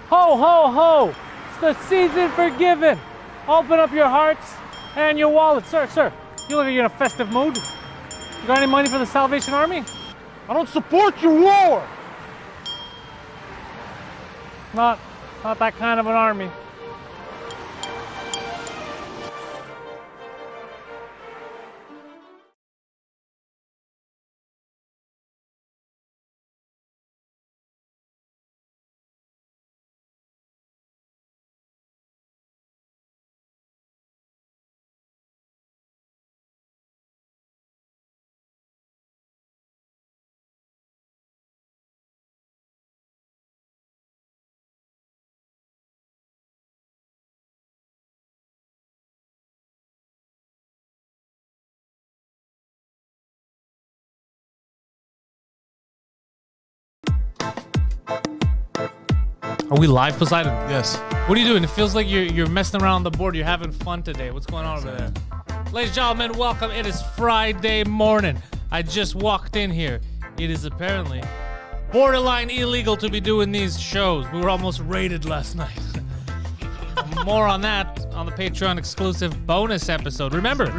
Ho, ho, ho! It's the season for giving. Open up your hearts and your wallets. Sir, you look like you're in a festive mood. You got any money for the Salvation Army? I don't support your war! Not that kind of an army. Are we live, Poseidon? Yes. What are you doing? It feels like you're messing around on the board. You're having fun today. What's going on over there? Ladies and gentlemen, welcome. It is Friday morning. I just walked in here. It is apparently borderline illegal to be doing these shows. We were almost raided last night. More on that on the Patreon exclusive bonus episode. Remember,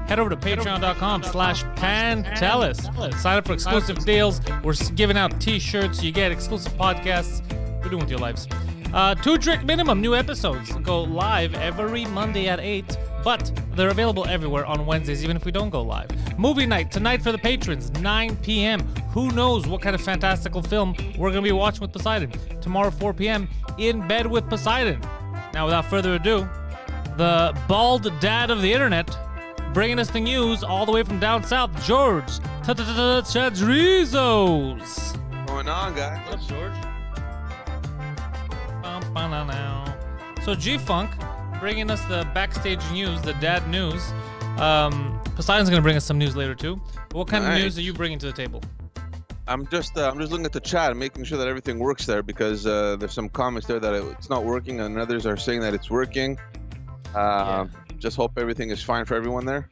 head over to patreon.com/Pantelis. Sign up for exclusive deals. We're giving out t-shirts. You get exclusive podcasts. We're doing with your lives. 2-drink minimum. New episodes go live every Monday at 8, but they're available everywhere on Wednesdays, even if we don't go live. Movie night tonight for the patrons, 9 p.m. Who knows what kind of fantastical film we're going to be watching with Poseidon. Tomorrow, 4 p.m., In Bed with Poseidon. Now, without further ado, the bald dad of the internet, bringing us the news all the way from down south, George Chadrizos. What's going on, guys? What's up, George? So G-Funk bringing us the backstage news, the dad news. Poseidon's gonna bring us some news later too. What kind of news are you bringing to the table? I'm just looking at the chat and making sure that everything works there because there's some comments there that it's not working and others are saying that it's working. Just hope everything is fine for everyone there.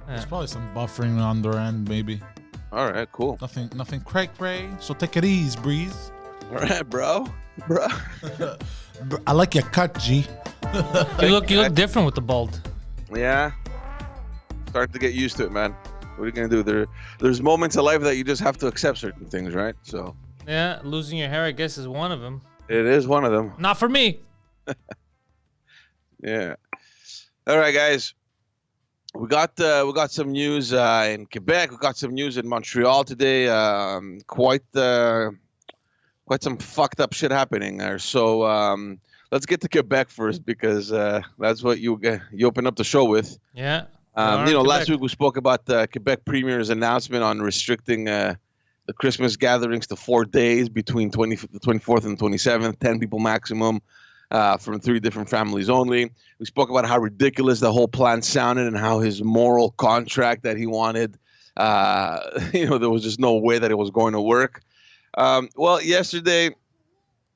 There's probably some buffering on their end, maybe. All right, cool. Nothing cray. So take it easy, Breeze. All right, bro. I like your cut, G. You look different with the bald. Yeah. Starting to get used to it, man. What are you gonna do? There's moments in life that you just have to accept certain things, right? So. Yeah, losing your hair, I guess, is one of them. It is one of them. Not for me. Yeah. All right, guys. We got some news in Quebec. We got some news in Montreal today. Quite some fucked up shit happening there. So let's get to Quebec first because that's what you open up the show with. Yeah. Last week we spoke about the Quebec Premier's announcement on restricting the Christmas gatherings to 4 days between the 24th and 27th, 10 people maximum. From 3 different families only. We spoke about how ridiculous the whole plan sounded and how his moral contract that he wanted, there was just no way that it was going to work. Well, yesterday,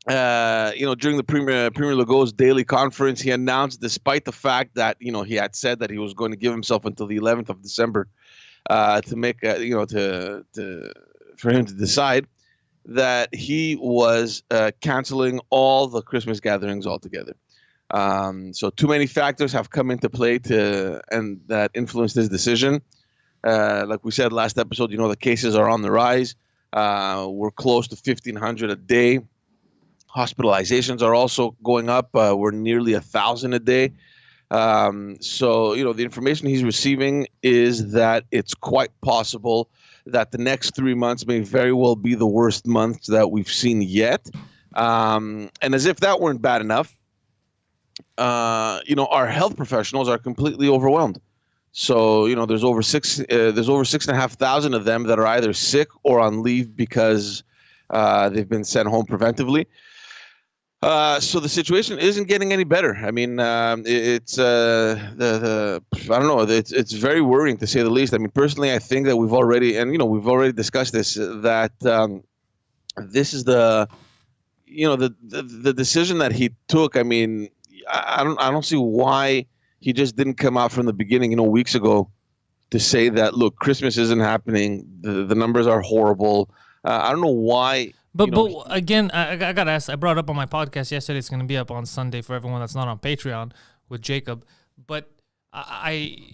during the Premier Legault's daily conference, he announced, despite the fact that, he had said that he was going to give himself until the 11th of December to make, for him to decide, that he was canceling all the Christmas gatherings altogether. So too many factors have come into play and that influenced his decision. Like we said last episode, the cases are on the rise. We're close to 1,500 a day. Hospitalizations are also going up. We're nearly 1,000 a day. So the information he's receiving is that it's quite possible that the next 3 months may very well be the worst months that we've seen yet. And as if that weren't bad enough, our health professionals are completely overwhelmed. So, there's over 6,500 of them that are either sick or on leave because they've been sent home preventively. So the situation isn't getting any better. I mean, it's I don't know. It's very worrying to say the least. I mean, personally, I think that we've already discussed this. That this is the decision that he took. I mean, I don't see why he just didn't come out from the beginning, weeks ago, to say that look, Christmas isn't happening. The numbers are horrible. I don't know why. But again, I got asked. I brought up on my podcast yesterday. It's going to be up on Sunday for everyone that's not on Patreon with Jacob. But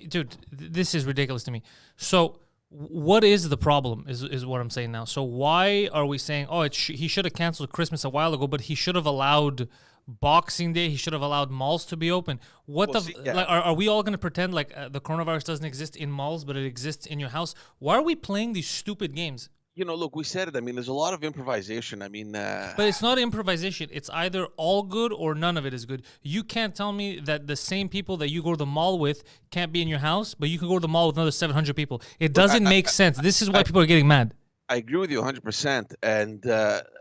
dude, this is ridiculous to me. So, what is the problem? Is what I'm saying now. So why are we saying, oh, he should have canceled Christmas a while ago, but he should have allowed Boxing Day? He should have allowed malls to be open. Are we all going to pretend like the coronavirus doesn't exist in malls, but it exists in your house? Why are we playing these stupid games? Look, we said it. I mean, there's a lot of improvisation. I mean, but it's not improvisation. It's either all good or none of it is good. You can't tell me that the same people that you go to the mall with can't be in your house, but you can go to the mall with another 700 people. It doesn't make sense. This is why people are getting mad. I agree with you 100%. And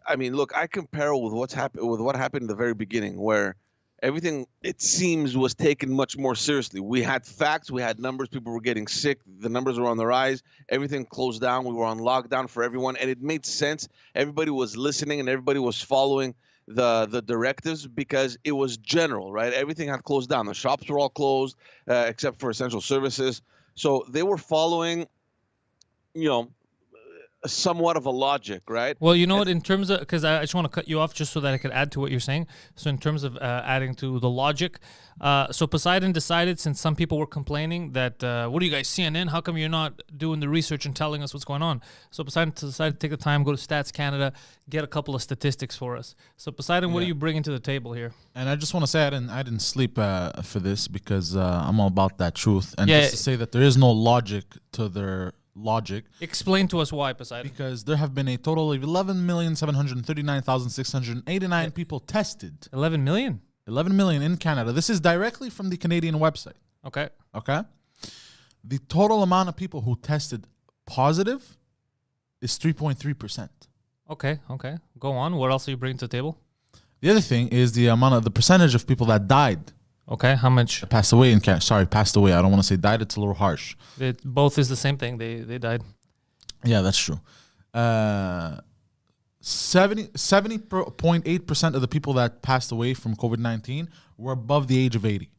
I mean, look, I compare with what happened in the very beginning, where everything, it seems, was taken much more seriously. We had facts, we had numbers, people were getting sick, the numbers were on the rise, everything closed down, we were on lockdown for everyone, and it made sense. Everybody was listening and everybody was following the directives because it was general, right? Everything had closed down. The shops were all closed except for essential services. So they were following, somewhat of a logic, right? Well, you know what, in terms of, because I just want to cut you off just so that I could add to what you're saying. So in terms of adding to the logic, so Poseidon decided, since some people were complaining that, what are you guys, CNN? How come you're not doing the research and telling us what's going on? So Poseidon decided to take the time, go to Stats Canada, get a couple of statistics for us. So Poseidon, what are you bringing to the table here? And I just want to say I didn't sleep for this because I'm all about that truth. And just to say that there is no logic to their logic. Explain to us why, Poseidon. Because there have been a total of 11,739,689 people tested. 11 million? 11 million in Canada. This is directly from the Canadian website. Okay. The total amount of people who tested positive is 3.3%. Okay. Go on. What else are you bringing to the table? The other thing is the percentage of people that died. Okay, how much? Passed away in Canada. Sorry, passed away. I don't want to say died. It's a little harsh. It both is the same thing. They died. Yeah, that's true. 70.8% of the people that passed away from COVID-19 were above the age of 80.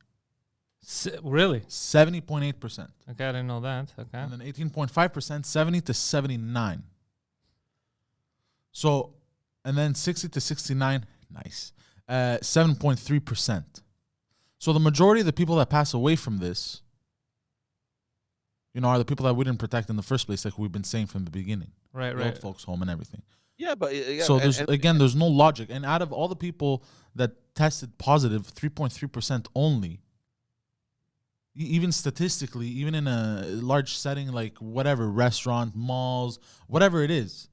Really? 70.8%. Okay, I didn't know that. Okay. And then 18.5%, 70 to 79. So, and then 60 to 69, nice. 7.3%. So the majority of the people that pass away from this, are the people that we didn't protect in the first place, like we've been saying from the beginning. Right. Old folks' home and everything. Yeah, but so there's no logic. And out of all the people that tested positive, 3.3% only, even statistically, even in a large setting like whatever, restaurant, malls, whatever it is,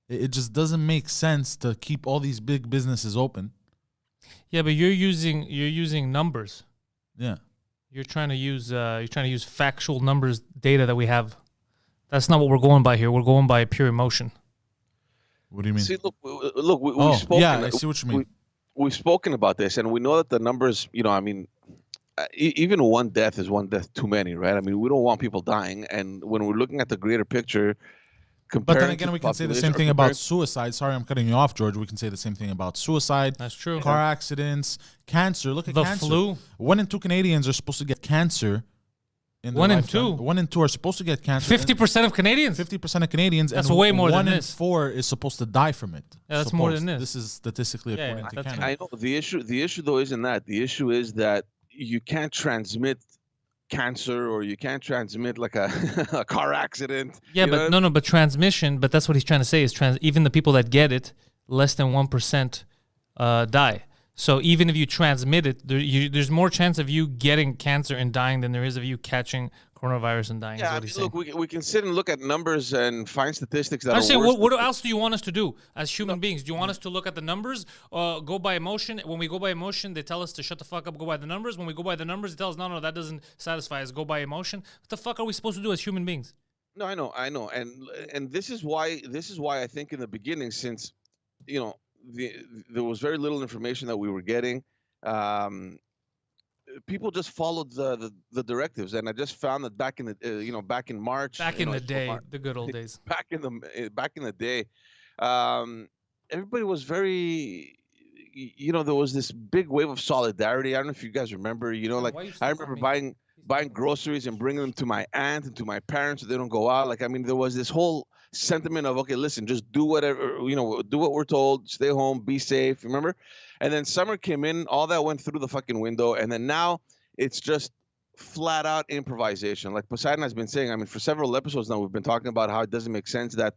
it just doesn't make sense to keep all these big businesses open. Yeah, but you're using numbers. Yeah. You're trying to use factual numbers, data that we have. That's not what we're going by here. We're going by pure emotion. What do you mean? See, look, we've spoken. Yeah, I see what you mean. We've spoken about this, and we know that the numbers, even one death is one death too many, right? I mean, we don't want people dying, and when we're looking at the greater picture, but then again, we can say the same thing about suicide. Sorry, I'm cutting you off, George. We can say the same thing about suicide. That's true. Car accidents, cancer. Look at the cancer. Flu. 1 in 2 Canadians are supposed to get cancer. 1 in 2? 1 in 2 are supposed to get cancer. 50% of Canadians? 50% of Canadians. That's way more than this. 1 in 4 is supposed to die from it. Yeah, that's more than this. This is statistically according to Canada. I know. The issue though isn't that. The issue is that you can't transmit cancer, or you can't transmit like a car accident. Yeah, but but transmission, but that's what he's trying to say is even the people that get it, less than 1% die. So even if you transmit it, there's more chance of you getting cancer and dying than there is of you catching coronavirus and dying. Yeah, look, we can sit and look at numbers and find statistics that I'm saying, what else do you want us to do as human beings? Do you want us to look at the numbers, go by emotion? When we go by emotion, they tell us to shut the fuck up, go by the numbers. When we go by the numbers, they tell us, no, that doesn't satisfy us, go by emotion. What the fuck are we supposed to do as human beings? No, I know. And this is why I think in the beginning, since, there was very little information that we were getting, people just followed the directives, and I just found that back in the back in March, the day, the good old days, back in the day, everybody was very, there was this big wave of solidarity. I don't know if you guys remember, I remember buying groceries and bringing them to my aunt and to my parents so they don't go out. Like, I mean, there was this whole sentiment of, okay, listen, just do whatever, do what we're told, stay home, be safe. Remember? And then summer came in, all that went through the fucking window, and then now it's just flat out improvisation. Like Poseidon has been saying, I mean, for several episodes now, we've been talking about how it doesn't make sense that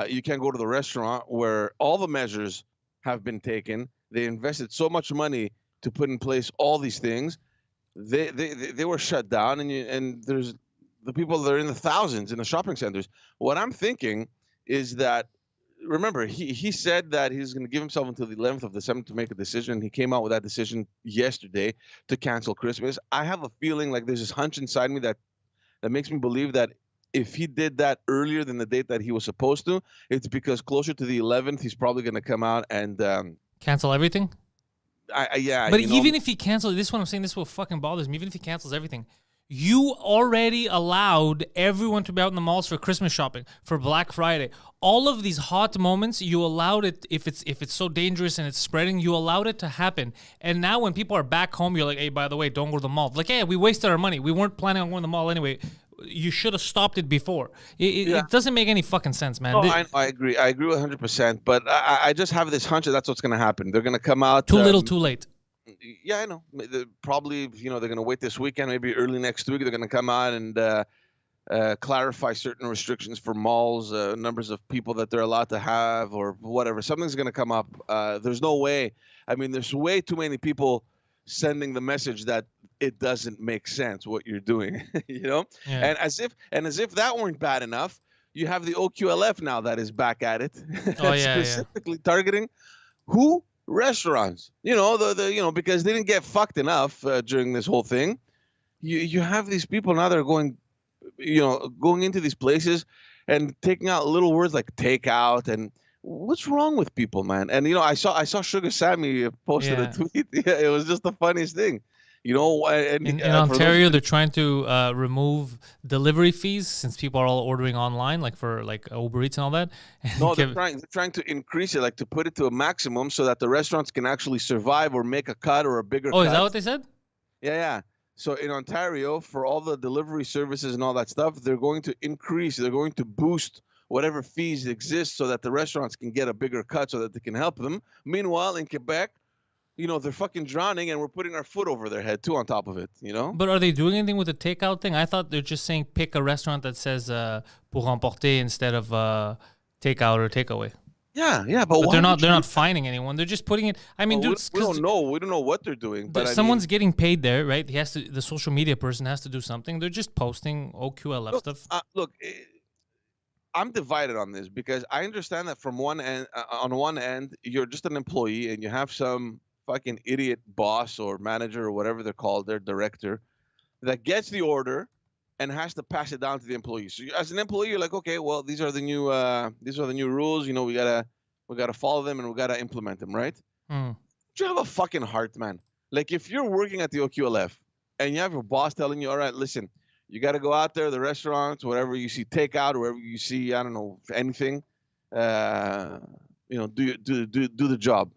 you can't go to the restaurant where all the measures have been taken. They invested so much money to put in place all these things. They were shut down, and there's the people that are in the thousands in the shopping centers. What I'm thinking is that, remember, he said that he's going to give himself until the 11th of December to make a decision. He came out with that decision yesterday to cancel Christmas. I have a feeling like there's this hunch inside me that makes me believe that if he did that earlier than the date that he was supposed to, it's because closer to the 11th, he's probably going to come out and cancel everything. Yeah. But even if he cancels, this is what I'm saying. This is what fucking bothers me. Even if he cancels everything, you already allowed everyone to be out in the malls for Christmas shopping, for Black Friday. All of these hot moments, you allowed it. If it's so dangerous and it's spreading, you allowed it to happen. And now when people are back home, you're like, hey, by the way, don't go to the mall. Like, hey, we wasted our money. We weren't planning on going to the mall anyway. You should have stopped it before. It doesn't make any fucking sense, man. No, I agree. I agree 100%. But I just have this hunch that that's what's going to happen. They're going to come out. Too little, too late. Yeah, I know. Probably, they're going to wait this weekend, maybe early next week. They're going to come out and clarify certain restrictions for malls, numbers of people that they're allowed to have, or whatever. Something's going to come up. There's no way. I mean, there's way too many people sending the message that it doesn't make sense what you're doing, Yeah. And as if that weren't bad enough, you have the OQLF now that is back at it, specifically targeting who? Restaurants. Because they didn't get fucked enough during this whole thing. You have these people now that are going into these places and taking out little words like takeout and. What's wrong with people, man? And I saw Sugar Sammy posted a tweet. Yeah, it was just the funniest thing. In Ontario, they're trying to remove delivery fees since people are all ordering online, like for Uber Eats and all that. No, they're trying to increase it, like to put it to a maximum so that the restaurants can actually survive or make a cut or a bigger cut. Oh, is that what they said? Yeah. So in Ontario, for all the delivery services and all that stuff, they're going to increase. They're going to boost whatever fees exist so that the restaurants can get a bigger cut so that they can help them. Meanwhile, in Quebec, they're fucking drowning and we're putting our foot over their head too on top of it, But are they doing anything with the takeout thing? I thought they're just saying pick a restaurant that says pour emporter instead of takeout or takeaway. Yeah, but they're not fining anyone. They're just putting it. I mean, dude, we don't know. We don't know what they're doing. But someone's getting paid there, right? The social media person has to do something. They're just posting OQLF stuff. Look. I'm divided on this because I understand that from one end, on one end, you're just an employee and you have some fucking idiot boss or manager or whatever they're called, their director, that gets the order and has to pass it down to the employees. So as an employee, you're like, okay, well, these are the new rules. We gotta follow them and we gotta implement them, right? Do you have a fucking heart, man? Like if you're working at the OQLF and you have your boss telling you, all right, listen. You got to go out there, the restaurants, whatever you see, takeout, wherever you see, I don't know, anything. Do the job.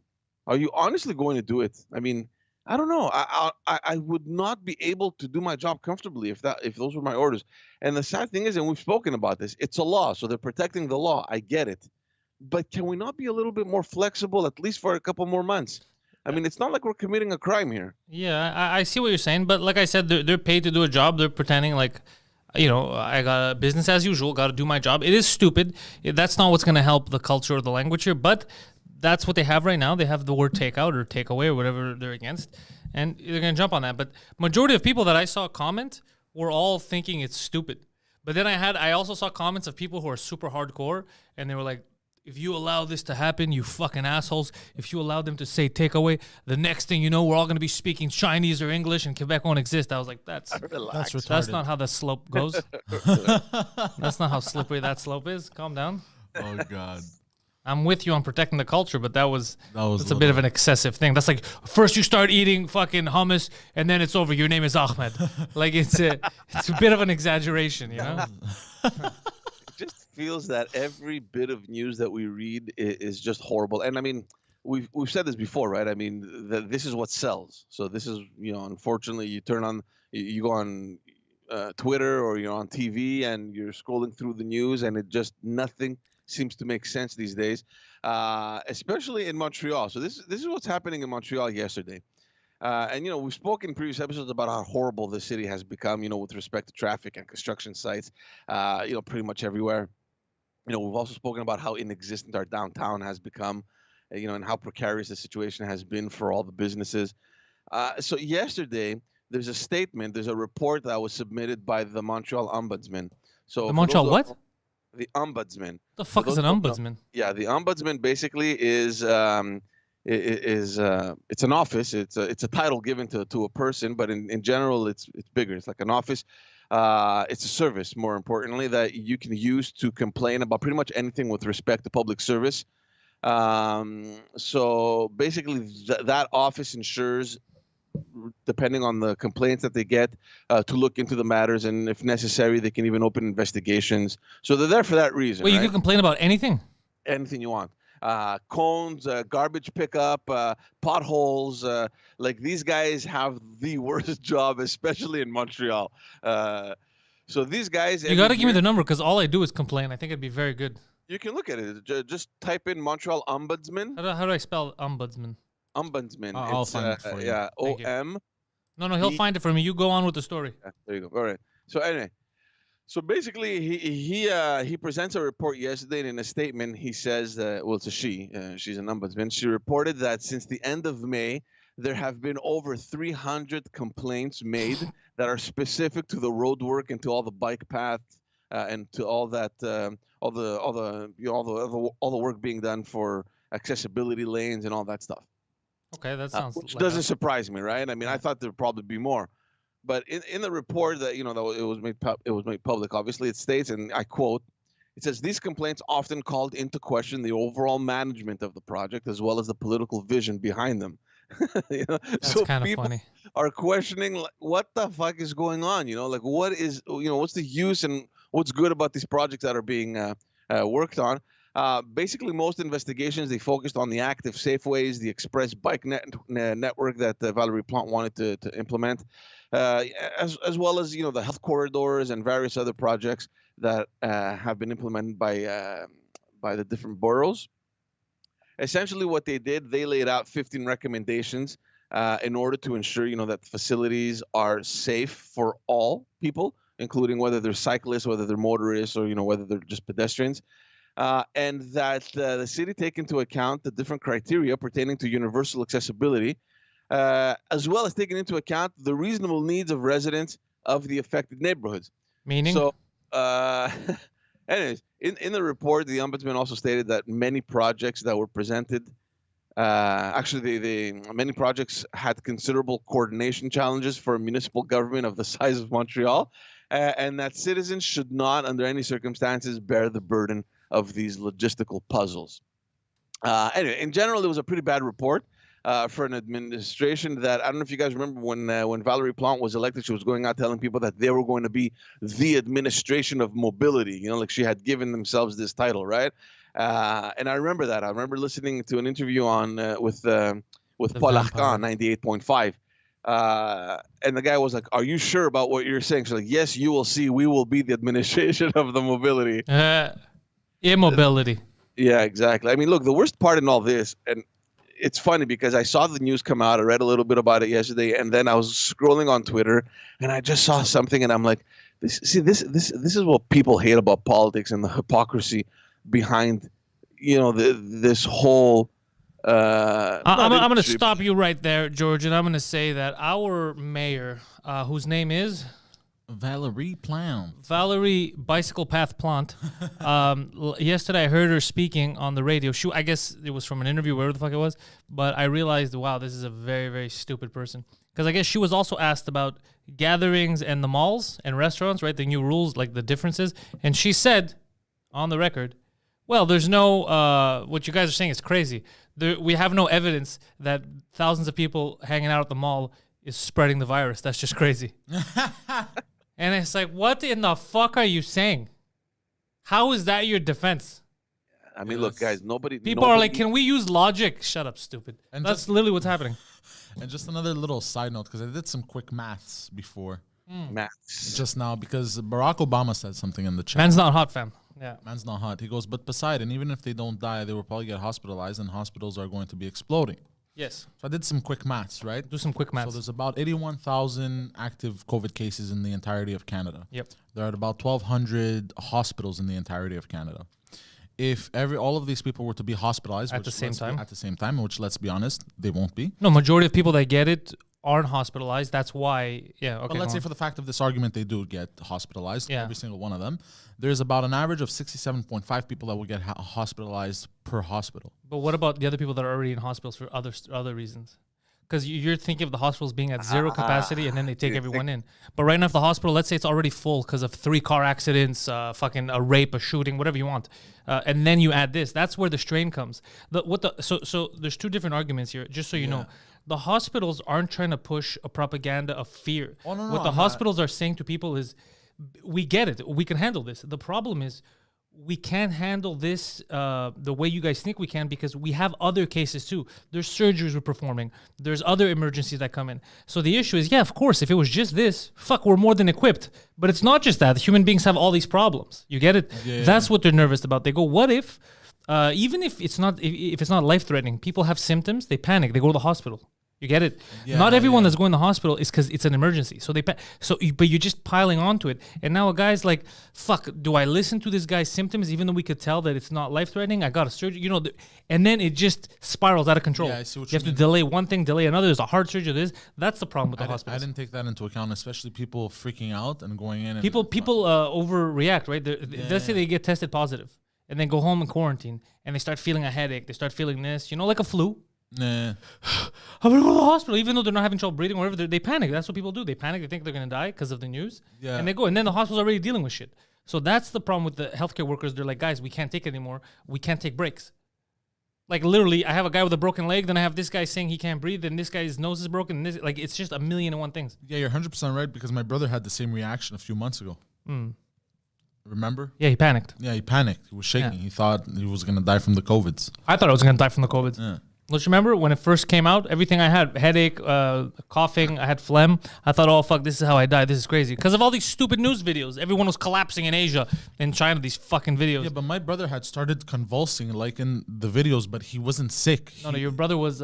Are you honestly going to do it? I mean, I don't know. I would not be able to do my job comfortably if those were my orders. And the sad thing is, and we've spoken about this, it's a law, so they're protecting the law. I get it, but can we not be a little bit more flexible, at least for a couple more months? I mean, it's not like we're committing a crime here. Yeah, I see what you're saying, but like I said, they're paid to do a job. They're pretending like, I got a business as usual, got to do my job. It is stupid. That's not what's going to help the culture or the language here, but that's what they have right now. They have the word takeout or takeaway or whatever they're against, and they're going to jump on that. But majority of people that I saw comment were all thinking it's stupid. But then I also saw comments of people who are super hardcore, and they were like, if you allow this to happen, you fucking assholes. If you allow them to say takeaway, the next thing you know, we're all going to be speaking Chinese or English and Quebec won't exist. I was like, that's retarded. That's not how the slope goes. That's not how slippery that slope is. Calm down. Oh, God. I'm with you on protecting the culture, but that's a bit of an excessive thing. That's like, first you start eating fucking hummus, and then it's over. Your name is Ahmed. Like, it's a bit of an exaggeration, Just feels that every bit of news that we read is just horrible. And I mean, we've said this before, right? I mean, this is what sells. So this is, unfortunately, you go on Twitter or you're on TV and you're scrolling through the news, and nothing seems to make sense these days, especially in Montreal. So this is what's happening in Montreal yesterday. And we've spoken in previous episodes about how horrible the city has become, with respect to traffic and construction sites, pretty much everywhere. We've also spoken about how inexistent our downtown has become, and how precarious the situation has been for all the businesses. So yesterday, there's a report that was submitted by the Montreal Ombudsman. So The Montreal what? The Ombudsman. The fuck is an ombudsman? Yeah, the Ombudsman basically is it's an office. It's a title given to a person, but in general, it's bigger. It's like an office. It's a service, more importantly, that you can use to complain about pretty much anything with respect to public service. So basically, that office ensures, depending on the complaints that they get, to look into the matters, and if necessary, they can even open investigations. So they're there for that reason. Wait, you right? can complain about anything? Anything you want. Cones, garbage pickup, potholes. Like, these guys have the worst job, especially in Montreal. So these guys. You got to give me the number, because all I do is complain. I think it'd be very good. You can look at it. Just type in Montreal Ombudsman. How do I spell ombudsman? Ombudsman. I'll find it for you. Yeah, Thank you. O-M. No, he'll find it for me. You go on with the story. Yeah, there you go. All right. So anyway, so basically, he presents a report yesterday, and in a statement, he says, it's a she. She's an ombudsman. She reported that since the end of May, there have been over 300 complaints made that are specific to the road work and to all the bike paths and to all that, all the work being done for accessibility lanes and all that stuff. Okay, that sounds. Which like doesn't us. surprise me, right? I mean, I thought there'd probably be more, but in the report that that it was made public. Obviously, it states, and I quote, it says these complaints often called into question the overall management of the project as well as the political vision behind them. That's so kind of people funny. are questioning, like, what the fuck is going on? Like, what is what's the use and what's good about these projects that are being worked on? Basically, most investigations, they focused on the active safeways, the express bike network that Valerie Plante wanted to implement, as well as the health corridors and various other projects that have been implemented by the different boroughs. Essentially, what they did, they laid out 15 recommendations in order to ensure that facilities are safe for all people, including whether they're cyclists, whether they're motorists, or whether they're just pedestrians. And that the city take into account the different criteria pertaining to universal accessibility, as well as taking into account the reasonable needs of residents of the affected neighborhoods. Meaning? So, anyways, in the report, the Ombudsman also stated that many projects that were presented, many projects had considerable coordination challenges for a municipal government of the size of Montreal, and that citizens should not, under any circumstances, bear the burden of these logistical puzzles. Anyway, in general, it was a pretty bad report for an administration that, I don't know if you guys remember when Valerie Plante was elected, she was going out telling people that they were going to be the administration of mobility. Like, she had given themselves this title, right? And I remember that. I remember listening to an interview on with Paul Arcand, 98.5. And the guy was like, "Are you sure about what you're saying?" She's like, "Yes, you will see. We will be the administration of the mobility." Immobility. Yeah, exactly. I mean, look, the worst part in all this, and it's funny because I saw the news come out. I read a little bit about it yesterday, and then I was scrolling on Twitter, and I just saw something, and I'm like, "This is what people hate about politics and the hypocrisy behind, this whole." I'm going to stop you right there, George, and I'm going to say that our mayor, whose name is Valerie Plante. Valerie Bicycle Path Plante. Yesterday, I heard her speaking on the radio. I guess it was from an interview, wherever the fuck it was. But I realized, wow, this is a very, very stupid person. Because I guess she was also asked about gatherings and the malls and restaurants, right? The new rules, like the differences. And she said, on the record, well, there's no, what you guys are saying is crazy. We have no evidence that thousands of people hanging out at the mall is spreading the virus. That's just crazy. And it's like, what in the fuck are you saying? How is that your defense? I mean, look, guys, People are like, can we use logic? Shut up, stupid. And that's literally what's happening. And just another little side note, because I did some quick maths before. Max. just now because Barack Obama said something in the chat. Man's not hot, fam. Yeah. Man's not hot. He goes, but Poseidon, even if they don't die, they will probably get hospitalized, and hospitals are going to be exploding. Yes. So I did some quick maths, right? Do some quick maths. So there's about 81,000 active COVID cases in the entirety of Canada. Yep. There are about 1,200 hospitals in the entirety of Canada. If all of these people were to be hospitalized At the same time, which let's be honest, they won't be. No, majority of people that get it aren't hospitalized. That's why. Yeah. Okay. But let's say for the fact of this argument, they do get hospitalized. Yeah. Every single one of them. There's about an average of 67.5 people that will get hospitalized per hospital. But what about the other people that are already in hospitals for other reasons? Because you're thinking of the hospitals being at zero capacity and then they take everyone in. But right now, if the hospital, let's say it's already full because of 3 car accidents, fucking a rape, a shooting, whatever you want, and then you add this, that's where the strain comes. So there's 2 different arguments here, just so you know. The hospitals aren't trying to push a propaganda of fear. Oh, no, what the hospitals are saying to people is, we get it. We can handle this. The problem is we can't handle this the way you guys think we can because we have other cases too. There's surgeries we're performing. There's other emergencies that come in. So the issue is, yeah, of course, if it was just this, we're more than equipped. But it's not just that. Human beings have all these problems. You get it? Yeah. That's what they're nervous about. They go, what if, even if it's not life-threatening, people have symptoms, they panic, they go to the hospital. You get it? Yeah, Not everyone that's going to the hospital is because it's an emergency. So but you're just piling onto it. And now a guy's like, fuck, do I listen to this guy's symptoms even though we could tell that it's not life-threatening? I got a surgery, and then it just spirals out of control. Yeah, I see what you you have to delay one thing, delay another. There's a heart surgery. That's the problem with the I hospitals. didn't take that into account, especially people freaking out and going in. And People overreact, right? Let's say they get tested positive and then go home in quarantine and they start feeling a headache. They start feeling this, like a flu. Nah. I'm gonna go to the hospital, even though they're not having trouble breathing or whatever. They panic. That's what people do. They panic. They think they're gonna die because of the news. Yeah. And they go, and then the hospital's already dealing with shit. So that's the problem with the healthcare workers. They're like, guys, we can't take it anymore. We can't take breaks. Like literally, I have a guy with a broken leg. Then I have this guy saying he can't breathe. Then this guy's nose is broken. And it's just 1,000,001 things. Yeah, you're 100% right because my brother had the same reaction a few months ago. Remember? Yeah, he panicked. Yeah, he panicked. He was shaking. Yeah. He thought he was gonna die from the COVIDs. I thought I was gonna die from the COVID. Yeah. Let's remember when it first came out, everything I had, headache, coughing, I had phlegm. I thought, oh, fuck, this is how I die. This is crazy. Because of all these stupid news videos. Everyone was collapsing in Asia, in China, these fucking videos. Yeah, but my brother had started convulsing like in the videos, but he wasn't sick. No, your brother was,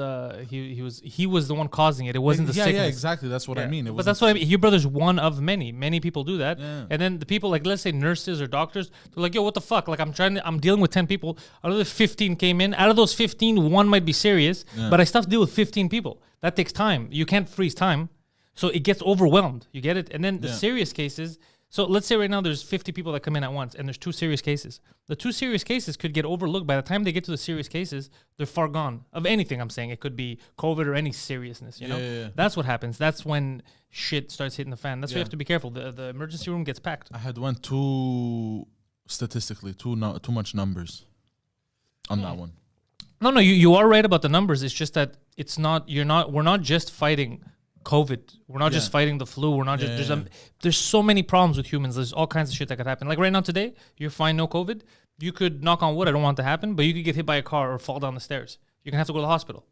he was the one causing it. It wasn't the sickness. Yeah, exactly. That's what I mean. But that's what I mean. Your brother's one of many. Many people do that. Yeah. And then the people, like, let's say nurses or doctors, they're like, yo, what the fuck? Like, I'm dealing with 10 people. Out of the 15 came in. Out of those 15, one might be serious. Yeah. But I still have to deal with 15 people. That takes time. You can't freeze time. So it gets overwhelmed. You get it? And then the serious cases. So let's say right now there's 50 people that come in at once and there's 2 serious cases. The 2 serious cases could get overlooked. By the time they get to the serious cases, they're far gone. Of anything I'm saying. It could be COVID or any seriousness, you know? Yeah. That's what happens. That's when shit starts hitting the fan. That's why you have to be careful. The emergency room gets packed. I had went too much numbers on that one. No, you are right about the numbers. It's just that we're not just fighting COVID. We're not just fighting the flu. We're not just, there's so many problems with humans. There's all kinds of shit that could happen. Like right now today, you're fine, no COVID. You could, knock on wood, I don't want it to happen, but you could get hit by a car or fall down the stairs. You're gonna have to go to the hospital.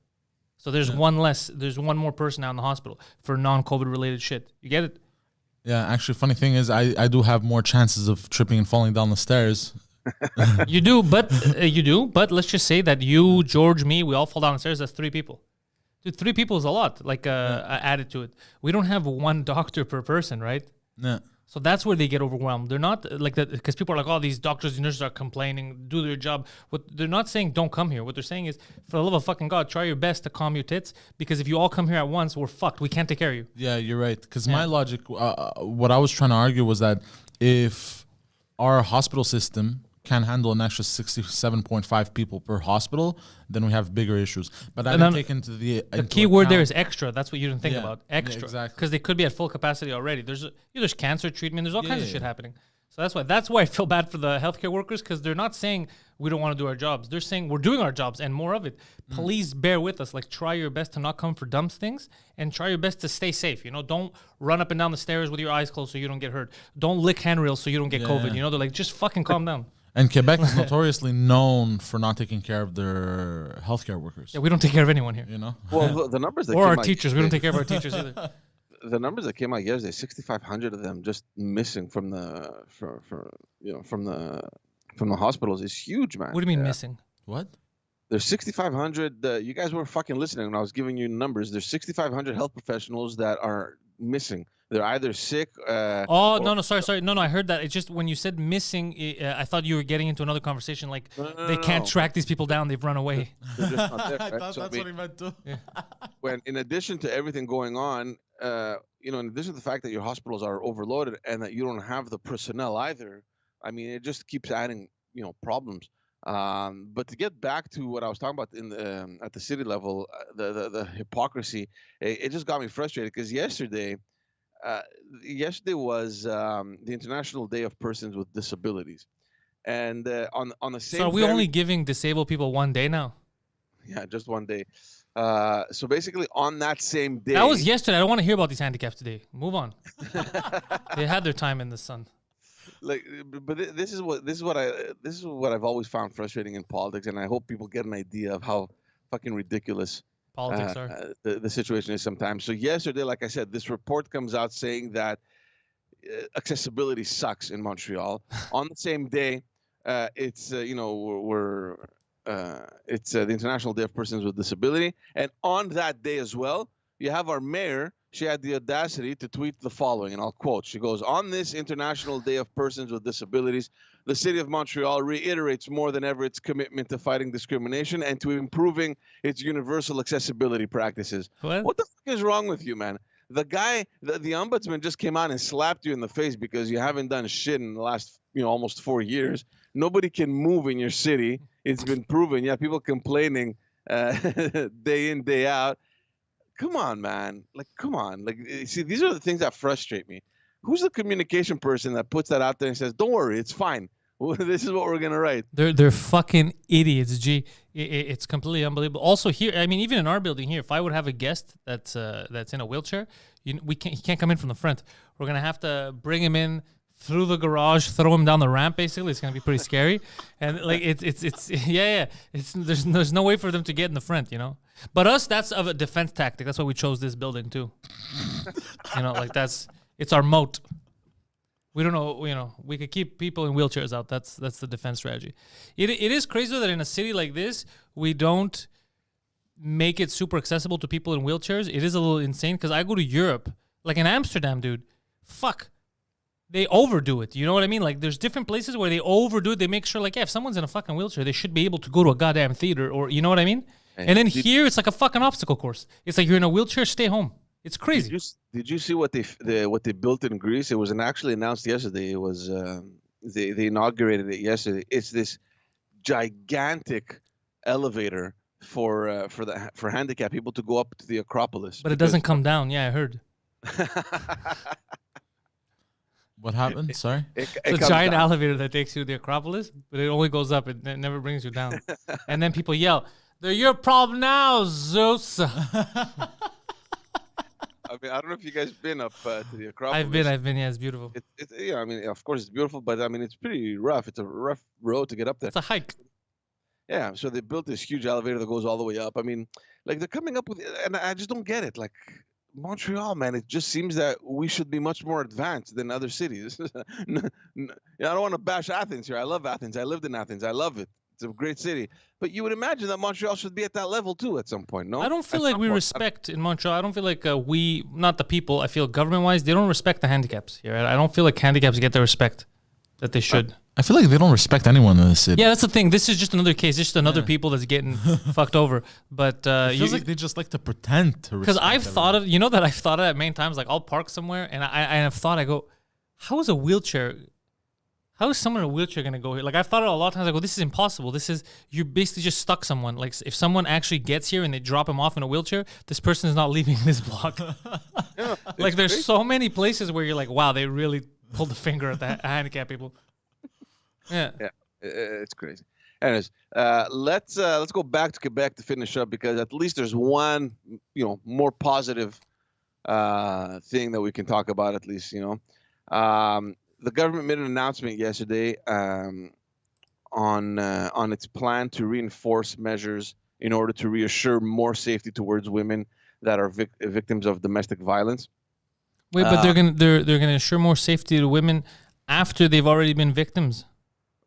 So there's there's one more person now in the hospital for non-COVID related shit. You get it? Yeah, actually, funny thing is I do have more chances of tripping and falling down the stairs. You do, but let's just say that you, George, me, we all fall down the stairs. That's 3 people. Dude, 3 people is a lot, added to it. We don't have 1 doctor per person, right? Yeah. So that's where they get overwhelmed. They're not like that because people are like, oh, these doctors and nurses are complaining, do their job. What they're not saying, don't come here. What they're saying is, for the love of fucking God, try your best to calm your tits because if you all come here at once, we're fucked. We can't take care of you. Yeah, you're right. Because my logic, what I was trying to argue was that if our hospital system can handle an extra 67.5 people per hospital, then we have bigger issues. But I didn't take into the key word there is extra. That's what you didn't think about. Extra. Yeah, exactly. Because they could be at full capacity already. There's cancer treatment. There's all kinds of shit happening. So that's why I feel bad for the healthcare workers because they're not saying we don't want to do our jobs. They're saying we're doing our jobs and more of it. Please bear with us. Like try your best to not come for dumb things and try your best to stay safe. Don't run up and down the stairs with your eyes closed so you don't get hurt. Don't lick handrails so you don't get COVID. They're like, just fucking calm down. And Quebec is notoriously known for not taking care of their healthcare workers. Yeah, we don't take care of anyone here. Well, the numbers that or came our out teachers. We don't take care of our teachers either. the numbers that came out yesterday, 6,500 of them just missing from the from the hospitals is huge, man. What do you mean missing? What? There's 6,500. You guys weren't fucking listening when I was giving you numbers. There's 6,500 health professionals that are missing. They're either sick. Sorry. No, I heard that. It's just when you said missing, I thought you were getting into another conversation. Like they can't track these people down. They've run away. They're just not there, I right? thought So, that's what he meant too. when in addition to everything going on, in addition to the fact that your hospitals are overloaded and that you don't have the personnel either, I mean, it just keeps adding, problems. But to get back to what I was talking about in the at the city level, the hypocrisy, it just got me frustrated because yesterday was the International Day of Persons with Disabilities, and on the same. So are we only giving disabled people one day now? Yeah, just one day. So basically, on that same day. That was yesterday. I don't want to hear about these handicaps today. Move on. They had their time in the sun. This is what I've always found frustrating in politics, and I hope people get an idea of how fucking ridiculous Politics are. the situation is sometimes. So yesterday, like I said, this report comes out saying that accessibility sucks in Montreal. On the same day, it's the International Day of Persons with Disability, and on that day as well, you have our mayor. She had the audacity to tweet the following, and I'll quote. She goes, "On this International Day of Persons with Disabilities, the city of Montreal reiterates more than ever its commitment to fighting discrimination and to improving its universal accessibility practices." What the fuck is wrong with you, man? The guy, the ombudsman just came out and slapped you in the face because you haven't done shit in the last, almost 4 years. Nobody can move in your city. It's been proven. You have people complaining day in, day out. Come on, man. Come on. See, these are the things that frustrate me. Who's the communication person that puts that out there and says, "Don't worry, it's fine. This is what we're gonna write"? They're fucking idiots. G. It's completely unbelievable. Also here, I mean, even in our building here, if I would have a guest that's in a wheelchair, he can't come in from the front. We're gonna have to bring him in through the garage, throw him down the ramp. Basically, it's gonna be pretty scary. And there's no way for them to get in the front, But us, that's of a defense tactic. That's why we chose this building too. It's our moat. We don't know, we could keep people in wheelchairs out. That's the defense strategy. It is crazy that in a city like this, we don't make it super accessible to people in wheelchairs. It is a little insane because I go to Europe, like in Amsterdam, dude. Fuck. They overdo it. You know what I mean? Like, there's different places where they overdo it. They make sure, if someone's in a fucking wheelchair, they should be able to go to a goddamn theater, or you know what I mean? And then here, it's like a fucking obstacle course. It's like you're in a wheelchair, stay home. It's crazy. Did you see what they built in Greece? It was actually announced yesterday. It was they inaugurated it yesterday. It's this gigantic elevator for handicapped people to go up to the Acropolis. But it doesn't come down. Yeah, I heard. What happened? Sorry? It's a giant elevator that takes you to the Acropolis, but it only goes up. It never brings you down. And then people yell, "They're your problem now, Zeus." I mean, I don't know if you guys been up to the Acropolis. I've been. Yeah, it's beautiful. I mean, of course it's beautiful, but I mean, it's pretty rough. It's a rough road to get up there. It's a hike. Yeah, so they built this huge elevator that goes all the way up. I mean, they're coming up with, and I just don't get it. Montreal, man, it just seems that we should be much more advanced than other cities. I don't want to bash Athens here. I love Athens. I lived in Athens. I love it. It's a great city. But you would imagine that Montreal should be at that level too at some point, no? I don't feel like we respect in Montreal. I don't feel like we, not the people, I feel government-wise, they don't respect the handicaps here. I don't feel like handicaps get the respect that they should. I feel like they don't respect anyone in the city. Yeah, that's the thing. This is just another case. Just another people that's getting fucked over. But it feels like they just like to pretend to respect. Because I've thought of, I've thought of it many times. Like, I'll park somewhere and I go, how is someone in a wheelchair going to go here? Like, I've thought of it a lot of times. I go, this is impossible. You're basically just stuck someone. Like, if someone actually gets here and they drop him off in a wheelchair, this person is not leaving this block. Yeah, there's so many places where you're like, wow, they really pulled the finger at the handicapped people. Yeah, it's crazy. Anyways, let's go back to Quebec to finish up because at least there's one, more positive thing that we can talk about. At least, the government made an announcement yesterday on its plan to reinforce measures in order to reassure more safety towards women that are victims of domestic violence. Wait, but they're gonna ensure more safety to women after they've already been victims.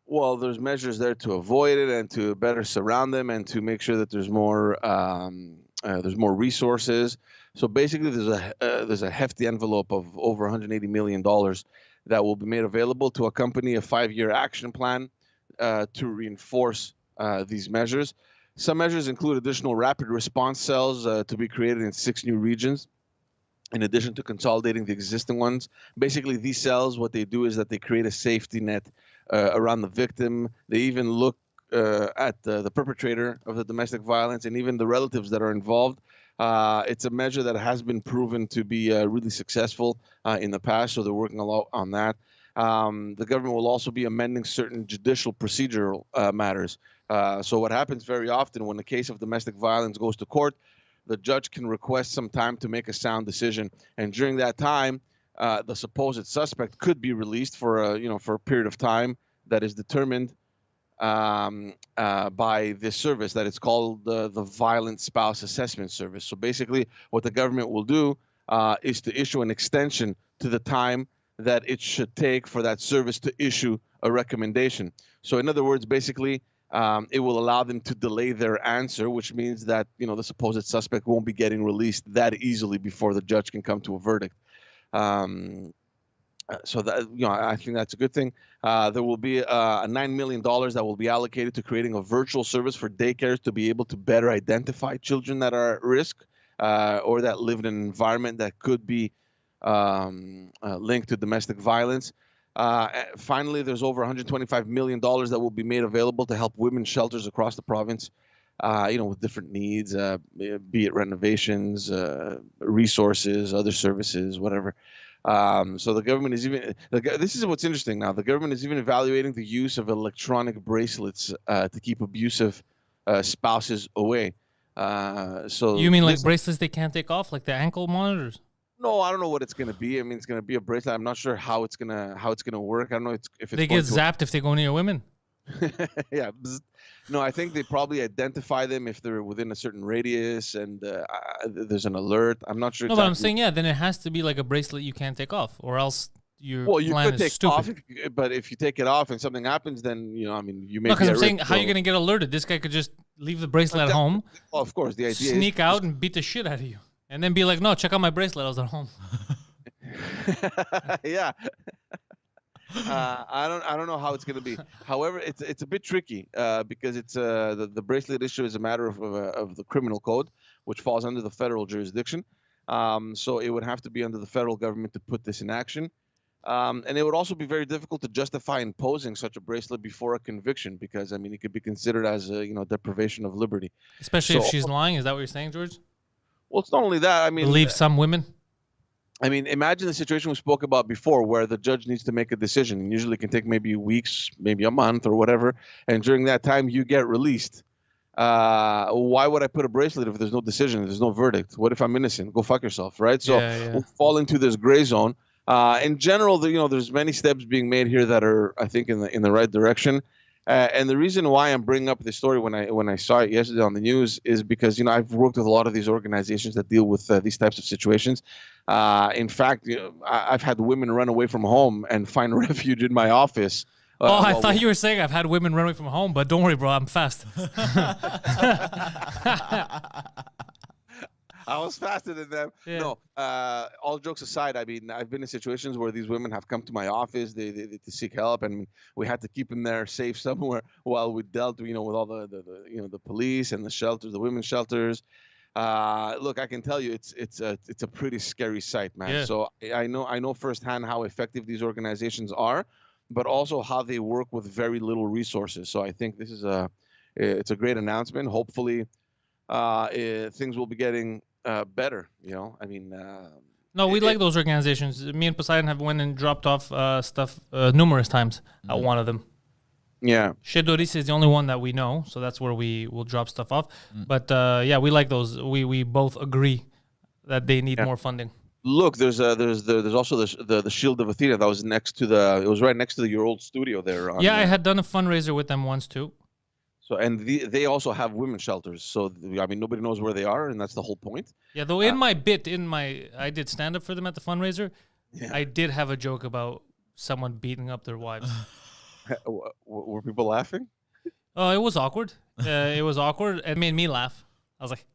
Well, there's measures there to avoid it and to better surround them and to make sure that there's more resources. So basically, there's a hefty envelope of over $180 million that will be made available to accompany a 5-year action plan to reinforce these measures. Some measures include additional rapid response cells to be created in 6 new regions, in addition to consolidating the existing ones. Basically, these cells, what they do is that they create a safety net around the victim. They even look at the perpetrator of the domestic violence and even the relatives that are involved. It's a measure that has been proven to be really successful in the past, so they're working a lot on that. The government will also be amending certain judicial procedural matters. So what happens very often when a case of domestic violence goes to court, the judge can request some time to make a sound decision, and during that time, the supposed suspect could be released for a period of time that is determined by this service that it's called the Violent Spouse Assessment Service. So basically, what the government will do is to issue an extension to the time that it should take for that service to issue a recommendation. So in other words, basically, it will allow them to delay their answer, which means that the supposed suspect won't be getting released that easily before the judge can come to a verdict. So that I think that's a good thing. There will be a $9 million that will be allocated to creating a virtual service for daycares to be able to better identify children that are at risk or that live in an environment that could be linked to domestic violence. Finally, there's over $125 million that will be made available to help women's shelters across the province, with different needs, be it renovations, resources, other services, whatever. So the government is this is what's interesting now. The government is even evaluating the use of electronic bracelets to keep abusive spouses away. So you mean like bracelets they can't take off, like the ankle monitors? No, I don't know what it's going to be. I mean, it's going to be a bracelet. I'm not sure how it's gonna work. I don't know if it's they get zapped if they go near women. Yeah. No, I think they probably identify them if they're within a certain radius and there's an alert. I'm not sure. No, but I'm saying, then it has to be like a bracelet you can't take off, or else your plan could is take stupid. off, but if you take it off and something happens, then you may. No, because I'm saying, how are you going to get alerted? This guy could just leave the bracelet at home. Well, of course, the idea sneak out and beat the shit out of you, and then be like, "No, check out my bracelet. I was at home." Yeah. I don't know how it's going to be. However, it's a bit tricky because it's the bracelet issue is a matter of the criminal code, which falls under the federal jurisdiction. So it would have to be under the federal government to put this in action. And it would also be very difficult to justify imposing such a bracelet before a conviction because, it could be considered as deprivation of liberty. Especially if she's lying. Is that what you're saying, George? Well, it's not only that. Believe some women. Imagine the situation we spoke about before where the judge needs to make a decision. And usually it can take maybe weeks, maybe a month or whatever. And during that time, you get released. Why would I put a bracelet if there's no decision, there's no verdict? What if I'm innocent? Go fuck yourself, right? So we'll fall into this gray zone. In general, there's many steps being made here that are, I think, in the right direction. And the reason why I'm bringing up this story when I saw it yesterday on the news is because I've worked with a lot of these organizations that deal with these types of situations. In fact, I've had women run away from home and find refuge in my office. I thought you were saying I've had women run away from home, but don't worry, bro, I'm fast. I was faster than them. Yeah. No, all jokes aside, I've been in situations where these women have come to my office they to seek help, and we had to keep them there safe somewhere while we dealt, with all the police and the shelters, the women's shelters. Look, I can tell you, it's a pretty scary sight, man. Yeah. So I know firsthand how effective these organizations are, but also how they work with very little resources. So I think this is it's a great announcement. Hopefully, things will be getting better. No, we like those organizations. Me and Poseidon have went and dropped off stuff numerous times at one of them. Yeah. Shedoris is the only one that we know, so that's where we will drop stuff off. But we like those. We both agree that they need more funding. Look, there's also the Shield of Athena that was next to it was right next to your old studio there. I had done a fundraiser with them once too. So and they also have women's shelters. So I mean, nobody knows where they are, and that's the whole point. Yeah, though in my bit, I did stand up for them at the fundraiser. Yeah. I did have a joke about someone beating up their wives. Were people laughing? Oh, it was awkward. It was awkward. It made me laugh. I was like,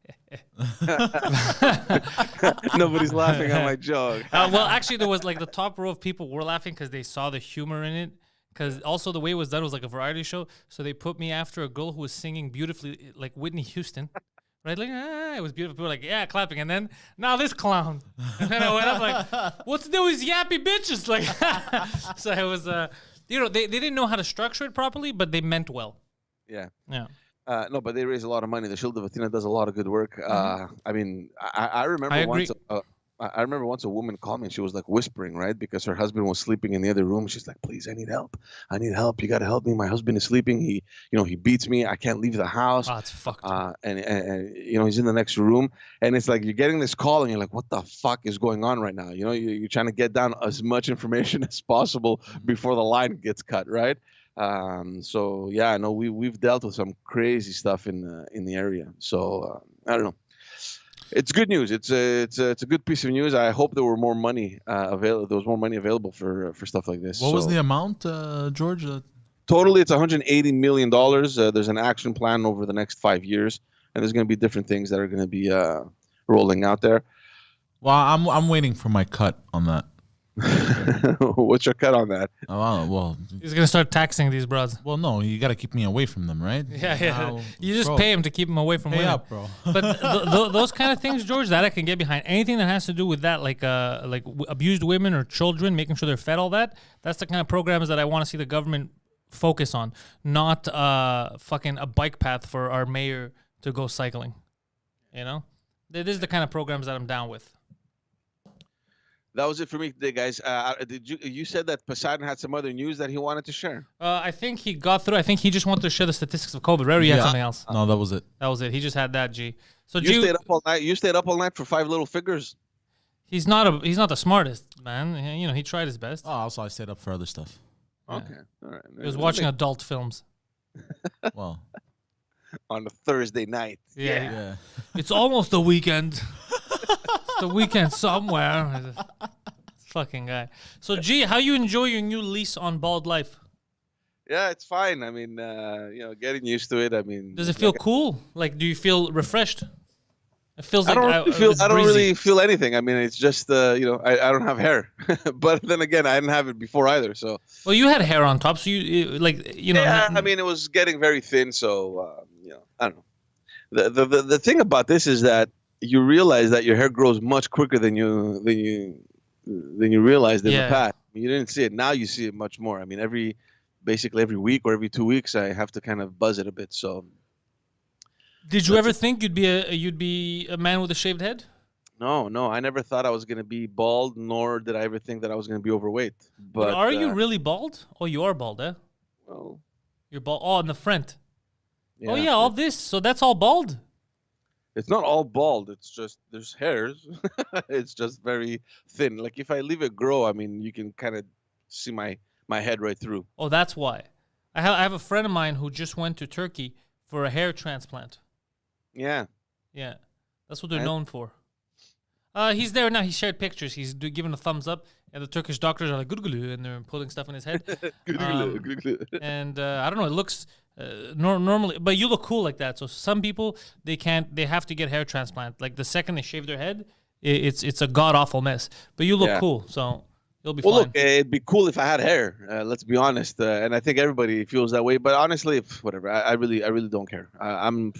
Nobody's laughing at my joke. well, actually, there was like the top row of people were laughing because they saw the humor in it. Because also the way it was done was like a variety show. So they put me after a girl who was singing beautifully, like Whitney Houston. Right? Like, it was beautiful. People were like, yeah, clapping. And then, now this clown. And then I went up like, what's to do with yappy bitches? Like, so it was, they didn't know how to structure it properly, but they meant well. Yeah. Yeah. No, but they raise a lot of money. The Shield of Athena does a lot of good work. I mean, I remember I agree. once. I remember once a woman called me and she was like whispering, right? Because her husband was sleeping in the other room. She's like, please, I need help. I need help. You got to help me. My husband is sleeping. He beats me. I can't leave the house. Oh, it's fucked. And he's in the next room. And it's like, you're getting this call and you're like, what the fuck is going on right now? You're trying to get down as much information as possible before the line gets cut, right? So yeah, no, we've dealt with some crazy stuff in the area. So I don't know. It's good news. It's a good piece of news. I hope there were more money available. There was more money available for stuff like this. What was the amount, George? Totally, it's $180 million. There's an action plan over the next 5 years, and there's going to be different things that are going to be rolling out there. Well, I'm waiting for my cut on that. What's your cut on that? Oh, well, He's going to start taxing these broads. well, no, you got to keep me away from them, right? Yeah. Now, You just bro, pay him to keep him away from pay women. up, bro. But those kind of things, George, that I can get behind. Anything that has to do with that, like abused women or children, making sure they're fed, all that. That's the kind of programs that I want to see the government focus on, not fucking a bike path for our mayor to go cycling. You know, it is the kind of programs that I'm down with. That was it for me today, guys. You said that Poseidon had some other news that he wanted to share? I think he got through. I think he just wanted to share the statistics of COVID. Right? Or he had something else. No, that was it. That was it. He just had that. G. So You stayed up all night. You stayed up all night for 5 little figures. he's not the smartest man. He tried his best. Oh, also, I stayed up for other stuff. Okay, all right. He was watching adult films. Well, on a Thursday night. yeah. It's almost the weekend. It's the weekend somewhere. Fucking guy. So, G, how you enjoy your new lease on bald life? Yeah, it's fine. I mean, getting used to it. I mean, Does it feel cool? Like, do you feel refreshed? It feels I like don't it's breezy. really feel anything. I mean, it's just I don't have hair, but then again, I didn't have it before either. So Well, you had hair on top, so yeah, I mean, it was getting very thin. So I don't know. The thing about this is that you realize that your hair grows much quicker than you realized in the past. You didn't see it. Now you see it much more. I mean, basically every week or every 2 weeks, I have to kind of buzz it a bit. So. Did you ever think you'd be a man with a shaved head? No, I never thought I was gonna be bald, nor did I ever think that I was gonna be overweight. But are you really bald? Oh, you are bald, eh? Well, You're bald. Oh, in the front. yeah, Oh yeah, all this. So that's all bald. It's not all bald. It's just there's hairs. It's just very thin. Like if I leave it grow, I mean, you can kind of see my head right through. Oh, that's why. I have a friend of mine who just went to Turkey for a hair transplant. Yeah. Yeah, that's what they're known for. He's there now. He shared pictures. He's giving a thumbs up, and the Turkish doctors are like "Gurgulu," and they're putting stuff in his head. And I don't know. It looks normally, but you look cool like that. So some people they can't. They have to get hair transplant. Like the second they shave their head, it's a god awful mess. But you look cool, so you'll be fine. Look, it'd be cool if I had hair. Let's be honest, and I think everybody feels that way. But honestly, whatever. I really don't care. I'm.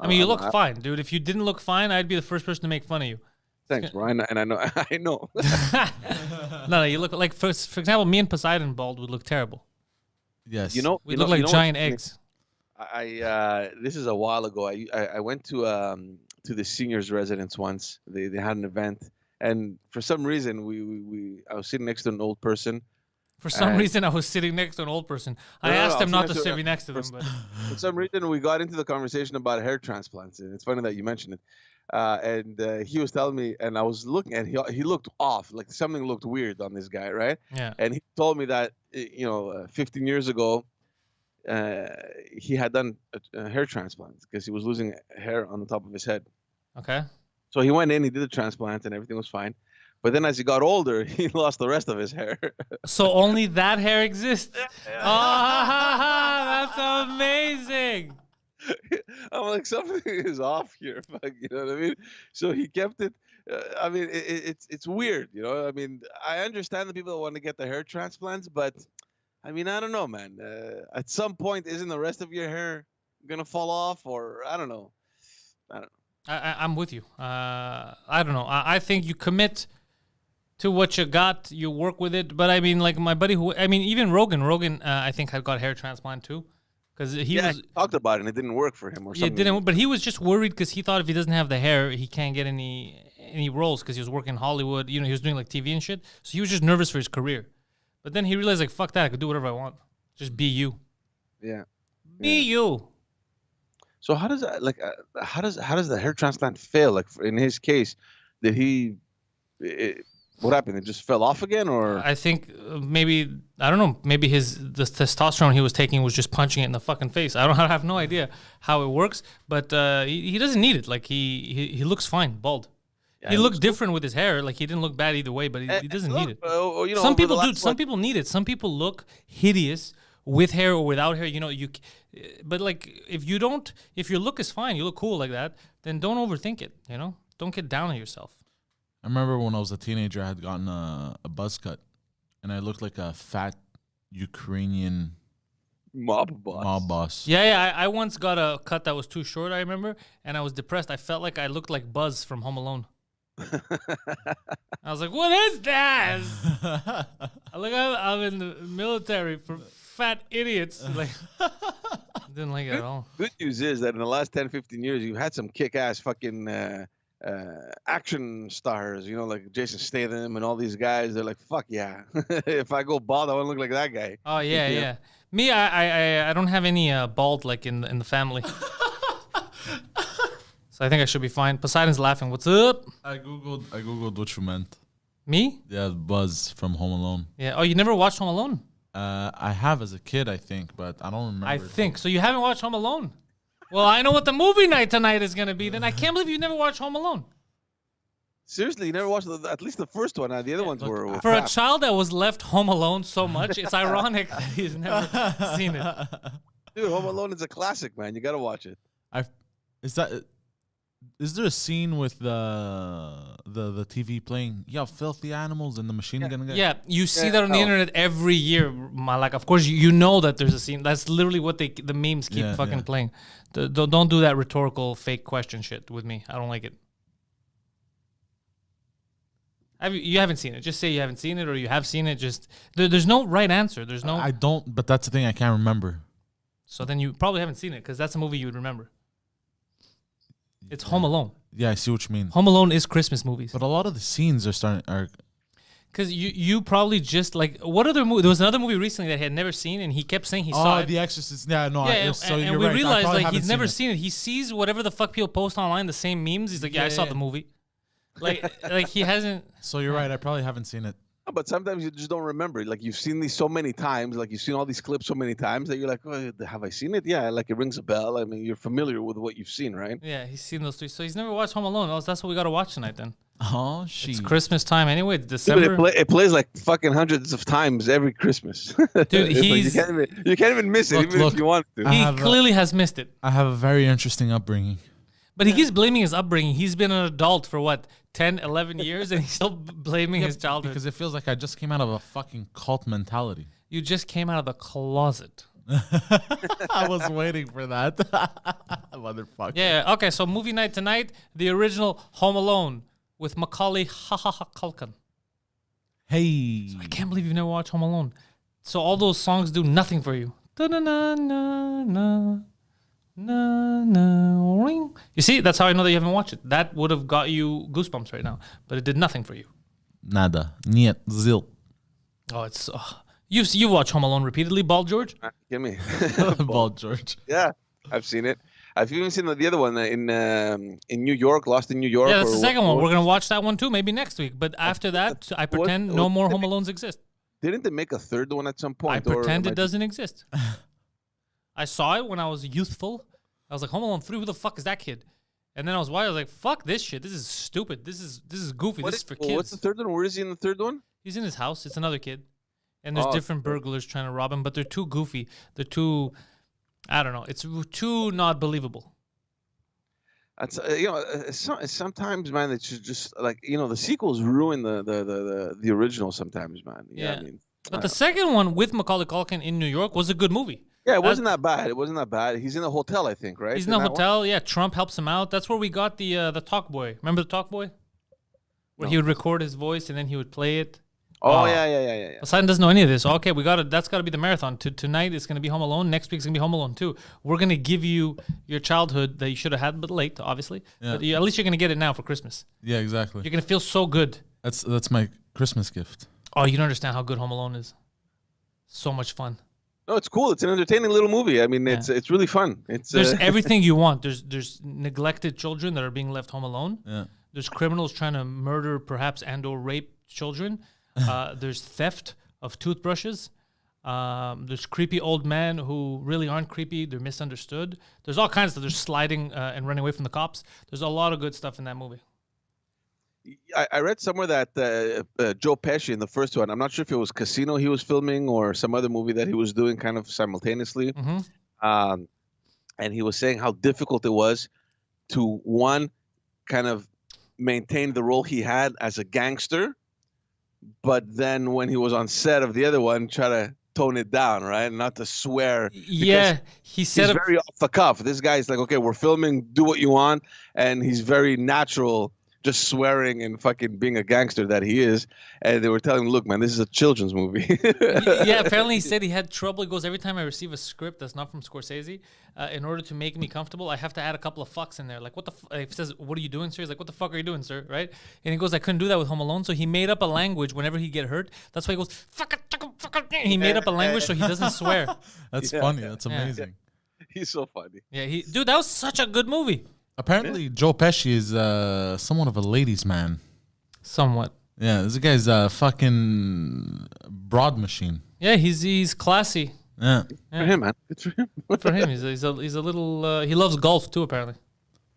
I mean, you look fine, dude. If you didn't look fine, I'd be the first person to make fun of you. Thanks, Brian. And I know. I know. No, you look like for example, me and Poseidon bald would look terrible. Yes. We look like giant eggs. This is a while ago. I went to the seniors' residence once. They had an event, and for some reason I was sitting next to an old person. For some reason, I was sitting next to an old person. I asked him not to sit next to them, but for some reason we got into the conversation about hair transplants, and it's funny that you mentioned it. And he was telling me, and I was looking, and he looked off, like something looked weird on this guy, right? Yeah. And he told me that 15 years ago, he had done a hair transplant because he was losing hair on the top of his head. Okay. So he went in, he did the transplant, and everything was fine. But then as he got older, he lost the rest of his hair. So only that hair exists. Oh, that's amazing. I'm like, something is off here. You know what I mean? So he kept it. I mean, it's weird. You know, I mean, I understand the people that want to get the hair transplants, but I mean, I don't know, man. At some point, isn't the rest of your hair gonna fall off, or I don't know. I don't know. I'm with you. I don't know. I think you commit to what you got, you work with it. But I mean, like my buddy even Rogan, I think had got hair transplant too. Because he talked about it and it didn't work for him or something. It didn't, but he was just worried because he thought if he doesn't have the hair, he can't get any roles because he was working in Hollywood. You know, he was doing like TV and shit. So he was just nervous for his career. But then he realized, like, fuck that, I could do whatever I want. Just be you. Yeah. Be you. So how does that, like, how does the hair transplant fail? Like in his case, did he? What happened? It just fell off again, or I think maybe I don't know. Maybe the testosterone he was taking was just punching it in the fucking face. I have no idea how it works, but he doesn't need it. Like he looks fine, bald. Yeah, he looked different with his hair. Like he didn't look bad either way, but he doesn't need it. You know, some people do. Some people need it. Some people look hideous with hair or without hair. You know, but like if your look is fine, you look cool like that, then don't overthink it. You know, don't get down on yourself. I remember when I was a teenager, I had gotten a buzz cut, and I looked like a fat Ukrainian mob boss. Yeah. I once got a cut that was too short, I remember, and I was depressed. I felt like I looked like Buzz from Home Alone. I was like, what is that? I'm in the military for fat idiots. Like, didn't like it at all. Good news is that in the last 10, 15 years, you've had some kick-ass fucking action stars, you know, like Jason Statham and all these guys. They're like, fuck yeah. If I go bald, I want to look like that guy. Oh yeah, yeah. Me, I don't have any bald like in the family. So I think I should be fine. Poseidon's laughing. What's up? I googled what you meant. Me? Yeah, Buzz from Home Alone. Yeah. Oh, you never watched Home Alone? I have as a kid, I think, but I don't remember. I think so. You haven't watched Home Alone? Well, I know what the movie night tonight is gonna be. Then I can't believe you never watched Home Alone. Seriously, you never watched at least the first one. The other ones were for crap. A child that was left home alone so much. It's ironic that he's never seen it. Dude, Home Alone is a classic, man. You gotta watch it. Is there a scene with the TV playing filthy animals and the machine gun guy? Yeah, you see that on the internet every year, Malak. Of course, you know that there's a scene. That's literally what the memes keep fucking playing. Don't do that rhetorical fake question shit with me. I don't like it. You haven't seen it. Just say you haven't seen it, or you have seen it. Just there's no right answer. There's no. I don't. But that's the thing. I can't remember. So then you probably haven't seen it because that's a movie you would remember. It's Home Alone. Yeah, I see what you mean. Home Alone is Christmas movies. But a lot of the scenes are because you probably just like what other movie? There was another movie recently that he had never seen, and he kept saying he saw it. The Exorcist. Yeah, no. Yeah, so and you're we right. realized like he's never seen it. He sees whatever the fuck people post online, the same memes. He's like, I saw the movie. Like he hasn't. So you're right. I probably haven't seen it. But sometimes you just don't remember. Like you've seen these so many times. Like you've seen all these clips so many times that you're like, oh, have I seen it? Yeah, like it rings a bell. I mean, you're familiar with what you've seen, right? Yeah, he's seen those three. So he's never watched Home Alone. That's what we got to watch tonight then. Oh, shit. It's Christmas time anyway. December. Dude, it plays like fucking hundreds of times every Christmas. Dude, he's like you can't even miss it, if you want to. He clearly has missed it. I have a very interesting upbringing. But he keeps blaming his upbringing. He's been an adult for what, 10, 11 years, and he's still blaming his childhood. Because it feels like I just came out of a fucking cult mentality. You just came out of the closet. I was waiting for that. Motherfucker. Yeah, okay, so movie night tonight, the original Home Alone with Macaulay Culkin. Hey. So I can't believe you've never watched Home Alone. So all those songs do nothing for you. Da-na-na-na-na. You see, that's how I know that you haven't watched it. That would have got you goosebumps right now, but it did nothing for you. Nada. Niet. Zil. Oh, it's you watch Home Alone repeatedly, Bald George. Give me Bald George. Yeah, I've seen it. I've even seen the other one in New York, Lost in New York. Yeah, that's the second one. We're gonna watch that one too, maybe next week. But after that, I pretend no more Home Alones exist. Didn't they make a third one at some point? I pretend it doesn't exist. I saw it when I was youthful. I was like, Home Alone 3, who the fuck is that kid? And then I was wild. I was like, fuck this shit. This is stupid. This is goofy. This is for kids. What's the third one? Where is he in the third one? He's in his house. It's another kid. And there's different burglars trying to rob him, but they're too goofy. They're too, I don't know. It's too not believable. That's sometimes, man. It's just like the sequels ruin the original sometimes, man. You know what I mean? But the second one with Macaulay Culkin in New York was a good movie. Yeah, it wasn't that bad. It wasn't that bad. He's in a hotel, I think, right? He's in a hotel. One? Yeah, Trump helps him out. That's where we got the Talk Boy. Remember the Talk Boy? Where he would record his voice and then he would play it. Oh, yeah. Poseidon doesn't know any of this. Okay, that's got to be the marathon. Tonight it's going to be Home Alone. Next week's going to be Home Alone 2. We're going to give you your childhood that you should have had, but late, obviously. Yeah. But at least you're going to get it now for Christmas. Yeah, exactly. You're going to feel so good. That's my Christmas gift. Oh, you don't understand how good Home Alone is. So much fun. No, it's cool. It's an entertaining little movie. I mean, it's really fun. There's everything you want. There's neglected children that are being left home alone. Yeah. There's criminals trying to murder, perhaps, and/or rape children. There's theft of toothbrushes. There's creepy old men who really aren't creepy. They're misunderstood. There's all kinds of stuff. There's sliding and running away from the cops. There's a lot of good stuff in that movie. I read somewhere that Joe Pesci in the first one, I'm not sure if it was Casino he was filming or some other movie that he was doing kind of simultaneously. Mm-hmm. And he was saying how difficult it was to, one, kind of maintain the role he had as a gangster, but then when he was on set of the other one, try to tone it down, right? Not to swear. Yeah, he's very off the cuff. This guy's like, okay, we're filming, do what you want. And he's very natural, just swearing and fucking being a gangster that he is. And they were telling him, look, man, this is a children's movie. Yeah, apparently he said he had trouble. He goes, every time I receive a script that's not from Scorsese, in order to make me comfortable, I have to add a couple of fucks in there. Like, what the if he says, what are you doing, sir? He's like, what the fuck are you doing, sir? Right? And he goes, I couldn't do that with Home Alone. So he made up a language whenever he get hurt. That's why he goes, fuck it. He made up a language so he doesn't swear. That's funny. That's amazing. Yeah. He's so funny. Yeah, dude, that was such a good movie. Apparently, Joe Pesci is somewhat of a ladies' man. Somewhat. Yeah, this guy's a fucking broad machine. Yeah, he's classy. Yeah. Good for him, man. Good for him. Good for him. He's a little. He loves golf too, apparently.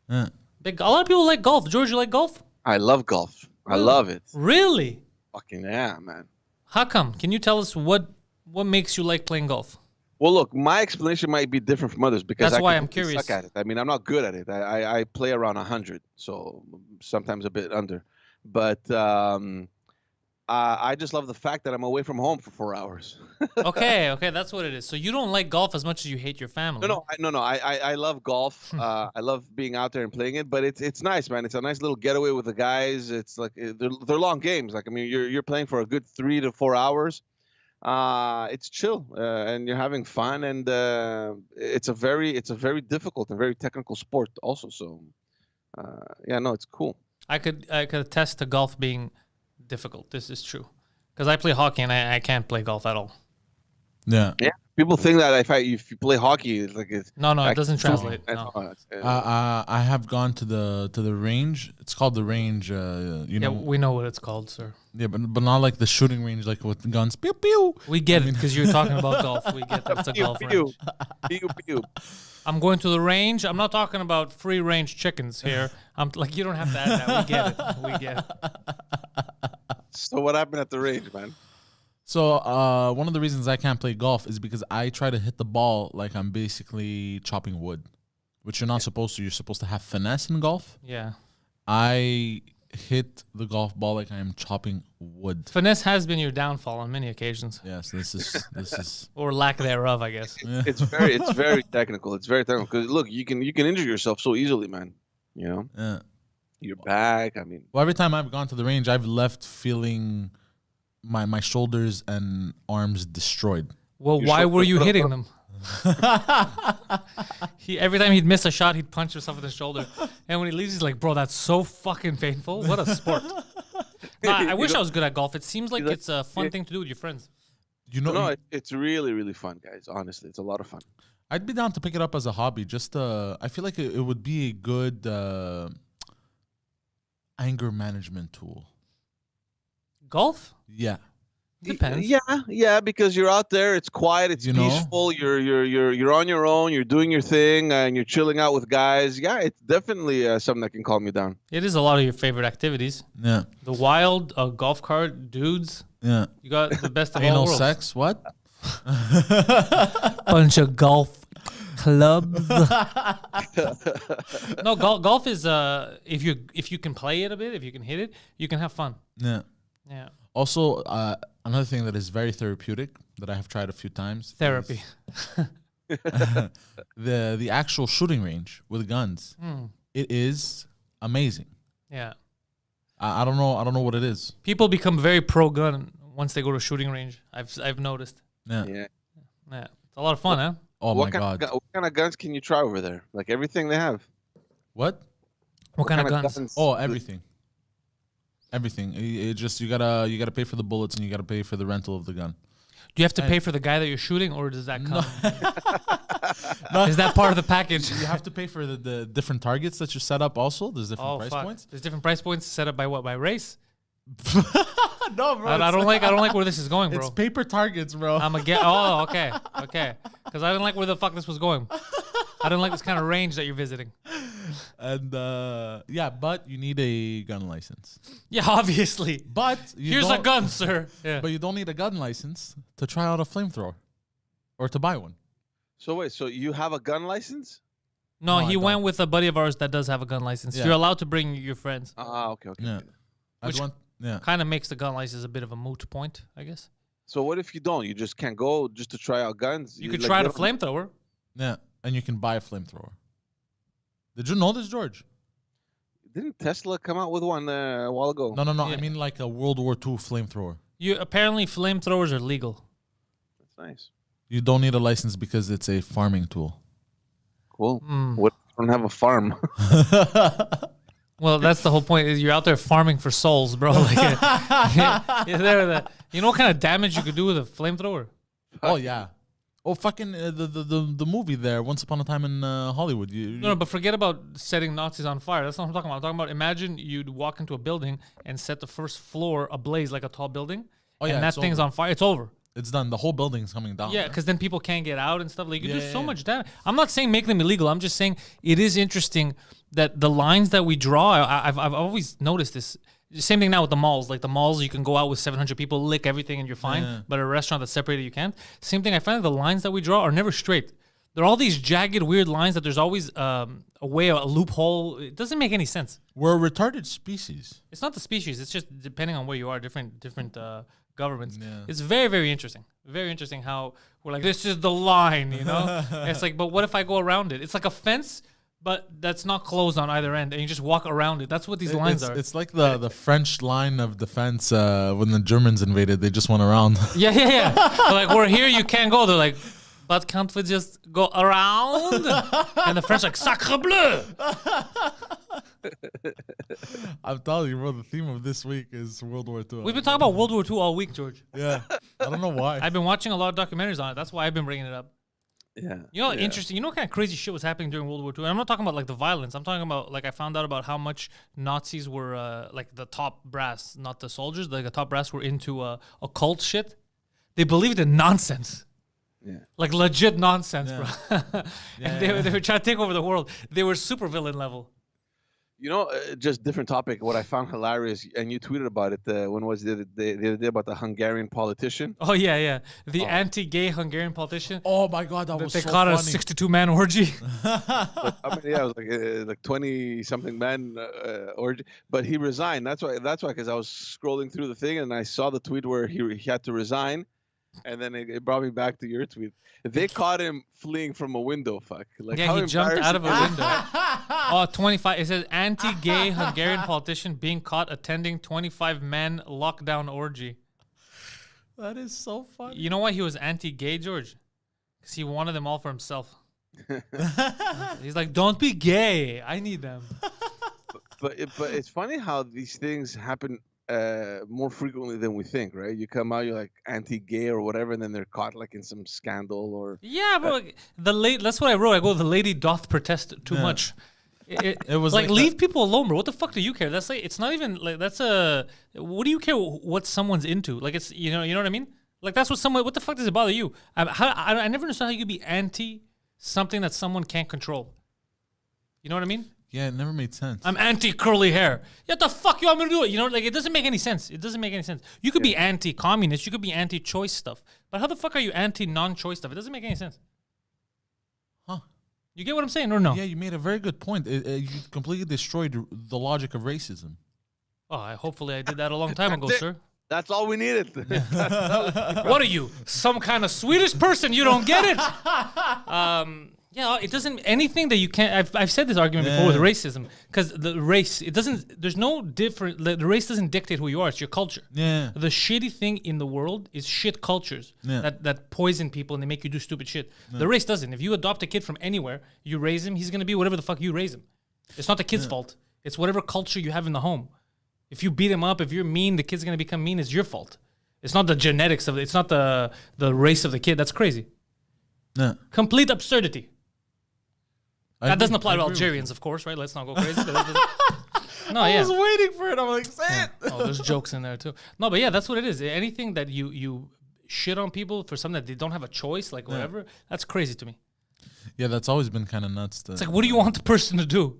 Yeah. A lot of people like golf. George, you like golf? I love golf. I love it. Really? Fucking yeah, man. How come? Can you tell us what makes you like playing golf? Well, look, my explanation might be different from others because that's why I'm curious. Suck at it. I mean, I'm not good at it. I play around 100, so sometimes a bit under. But I just love the fact that I'm away from home for 4 hours. Okay, that's what it is. So you don't like golf as much as you hate your family. No. I love golf. I love being out there and playing it. But it's nice, man. It's a nice little getaway with the guys. It's like they're long games. Like I mean, you're playing for a good 3 to 4 hours. It's chill and you're having fun, and it's a very difficult and very technical sport also. So it's cool. I could attest to golf being difficult. This is true because I play hockey and I can't play golf at all. Yeah. People think that if you play hockey, it's like it's no, it doesn't translate. No. I have gone to the range. It's called the range. Yeah, we know what it's called, sir. Yeah, but not like the shooting range, like with guns. Pew pew. We get it because you're talking about golf. We get that it's a golf range. Pew pew. I'm going to the range. I'm not talking about free range chickens here. I'm like, you don't have to add that. We get it. So what happened at the range, man? So one of the reasons I can't play golf is because I try to hit the ball like I'm basically chopping wood, which you're not supposed to. You're supposed to have finesse in golf. Yeah. I hit the golf ball like I am chopping wood. Finesse has been your downfall on many occasions. Yes, this is or lack thereof, I guess. Yeah. It's very technical. It's very technical because look, you can injure yourself so easily, man. You know. Yeah. Your back. I mean. Well, every time I've gone to the range, I've left feeling my shoulders and arms destroyed. Well, why were you hitting them? Every time he'd miss a shot, he'd punch himself in the shoulder. And when he leaves, he's like, bro, that's so fucking painful. What a sport. I wish I was good at golf. It seems like it's a fun thing to do with your friends. It's really, really fun, guys. Honestly, it's a lot of fun. I'd be down to pick it up as a hobby. I feel like it would be a good anger management tool. Golf? Yeah. Depends. Yeah, because you're out there. It's quiet. It's You know? peaceful. You're on your own. You're doing your thing, and you're chilling out with guys. Yeah, it's definitely something that can calm you down. It is a lot of your favorite activities. Yeah. The wild golf cart dudes. Yeah. You got the best of all Anal worlds. sex? What? Bunch of golf clubs. No, golf is if you can play it a bit, if you can hit it, you can have fun. Yeah. Yeah. Also, another thing that is very therapeutic that I have tried a few times. Therapy. The actual shooting range with guns. It is amazing. Yeah. I don't know what it is. People become very pro gun once they go to a shooting range. I've noticed. Yeah. Yeah. Yeah. It's a lot of fun, huh? Oh my god. What kind of guns can you try over there? Like everything they have. What? What kind of guns? Oh, everything. Everything. It just you gotta pay for the bullets and you gotta pay for the rental of the gun. Do you have to pay for the guy that you're shooting, or does that come? Is that part of the package? You have to pay for the different targets that you set up. Also, there's different price points. There's different price points set up by what? By race? No, bro. I don't like where this is going, bro. It's paper targets, bro. I'm a get. Oh, okay. Because I didn't like where the fuck this was going. I didn't like this kind of range that you're visiting. And yeah, but you need a gun license. Yeah, obviously. But Here's a don't- gun, sir. Yeah. But you don't need a gun license to try out a flamethrower or to buy one. So wait, so you have a gun license? No, No, I he went don't. with a buddy of ours that does have a gun license. Yeah. You're allowed to bring your friends. Ah, okay. Yeah. Which- Yeah. Kind of makes the gun license a bit of a moot point, I guess. So what if you don't? You just can't go just to try out guns. You could like, try they out a don't- flamethrower. Yeah. And you can buy a flamethrower. Did you know this, George? Didn't Tesla come out with one a while ago? No. Yeah. I mean like a World War II flamethrower. Apparently flamethrowers are legal. That's nice. You don't need a license because it's a farming tool. Cool. Hmm. What if you don't have a farm? Well, that's the whole point. Is you're out there farming for souls, bro. Like, you know what kind of damage you could do with a flamethrower? Oh yeah. Oh fucking the movie there, Once Upon a Time in Hollywood. No, but forget about setting Nazis on fire. That's not what I'm talking about. I'm talking about imagine you'd walk into a building and set the first floor ablaze like a tall building. Oh, yeah, and that it's thing's over. on fire. It's over. It's done. The whole building's coming down. Yeah, right? because then people can't get out and stuff. Like you do Yeah, so yeah. much damage. I'm not saying make them illegal. I'm just saying it is interesting that the lines that we draw. I've always noticed this. Same thing now with the malls. Like the malls, you can go out with 700 people, lick everything, and you're fine. Yeah. But a restaurant that's separated, you can't. Same thing. I find that the lines that we draw are never straight. They're all these jagged, weird lines that there's always a way, a loophole. It doesn't make any sense. We're a retarded species. It's not the species. It's just depending on where you are, different governments. Yeah. It's very, very interesting. Very interesting how we're like, this is the line, you know? It's like, but what if I go around it? It's like a fence, but that's not closed on either end, and you just walk around it. That's what these lines are. It's like the French line of defense when the Germans invaded. They just went around. Yeah. They're like, we're here, you can't go. They're like, but can't we just go around? And the French are like, sacre bleu! I'm telling you, bro. The theme of this week is World War II. We've been talking about World War II all week, George. Yeah, I don't know why. I've been watching a lot of documentaries on it. That's why I've been bringing it up. Yeah. You know, yeah. interesting. You know what kind of crazy shit was happening during World War II? And I'm not talking about like the violence. I'm talking about like I found out about how much Nazis were like the top brass, not the soldiers. Like the top brass were into occult shit. They believed in nonsense. Yeah. Like legit nonsense, Yeah. bro. And they were trying to take over the world. They were super villain level. You know, just different topic. What I found hilarious, and you tweeted about it. When was the other day about the Hungarian politician? Oh yeah. The anti-gay Hungarian politician. Oh my god, that was They so caught a funny. 62-man orgy. I mean, yeah, it was like 20 something men, or but he resigned. That's why. Because I was scrolling through the thing and I saw the tweet where he had to resign, and then it brought me back to your tweet. They caught him fleeing from a window. Fuck. Like, Yeah, how he jumped out of a embarrassing- window. Oh, 25. It says anti-gay Hungarian politician being caught attending 25-man lockdown orgy. That is so funny. You know why he was anti-gay, George? Because he wanted them all for himself. He's like, don't be gay. I need them. But it's funny how these things happen more frequently than we think, right? You come out, you're like anti-gay or whatever, and then they're caught like in some scandal or. Yeah, bro. That's what I wrote. I go, the lady doth protest too Yeah. much. It was like like leave people alone, bro. What the fuck do you care? That's like it's not even like that's a. What do you care what someone's into? Like it's you know what I mean. Like that's what someone. What the fuck does it bother you? I never understood how you could be anti something that someone can't control. You know what I mean? Yeah, it never made sense. I'm anti curly hair. Yeah, what the fuck you want me to do it? You know, like it doesn't make any sense. It doesn't make any sense. You could be anti communist. You could be anti choice stuff. But how the fuck are you anti non choice stuff? It doesn't make any sense. Huh? You get what I'm saying or no? Yeah, you made a very good point. You completely destroyed the logic of racism. Oh, hopefully I did that a long time ago, sir. That's all we needed. What are you? Some kind of Swedish person? You don't get it. Yeah, it doesn't anything that you can't. I've said this argument before with racism because the race it doesn't. There's no different. The race doesn't dictate who you are. It's your culture. Yeah. The shitty thing in the world is shit cultures that poison people and they make you do stupid shit. The race doesn't. If you adopt a kid from anywhere, you raise him, he's gonna be whatever the fuck you raise him. It's not the kid's fault. It's whatever culture you have in the home. If you beat him up, if you're mean, the kid's gonna become mean. It's your fault. It's not the genetics of it. It's not the race of the kid. That's crazy. Yeah. Complete absurdity. That doesn't apply to Algerians, of course, right? Let's not go crazy. But no, I was waiting for it. I'm like, say it. Oh, there's jokes in there too. No, but yeah, that's what it is. Anything that you shit on people for something that they don't have a choice, like whatever, that's crazy to me. Yeah, that's always been kind of nuts. It's like, what do you want the person to do?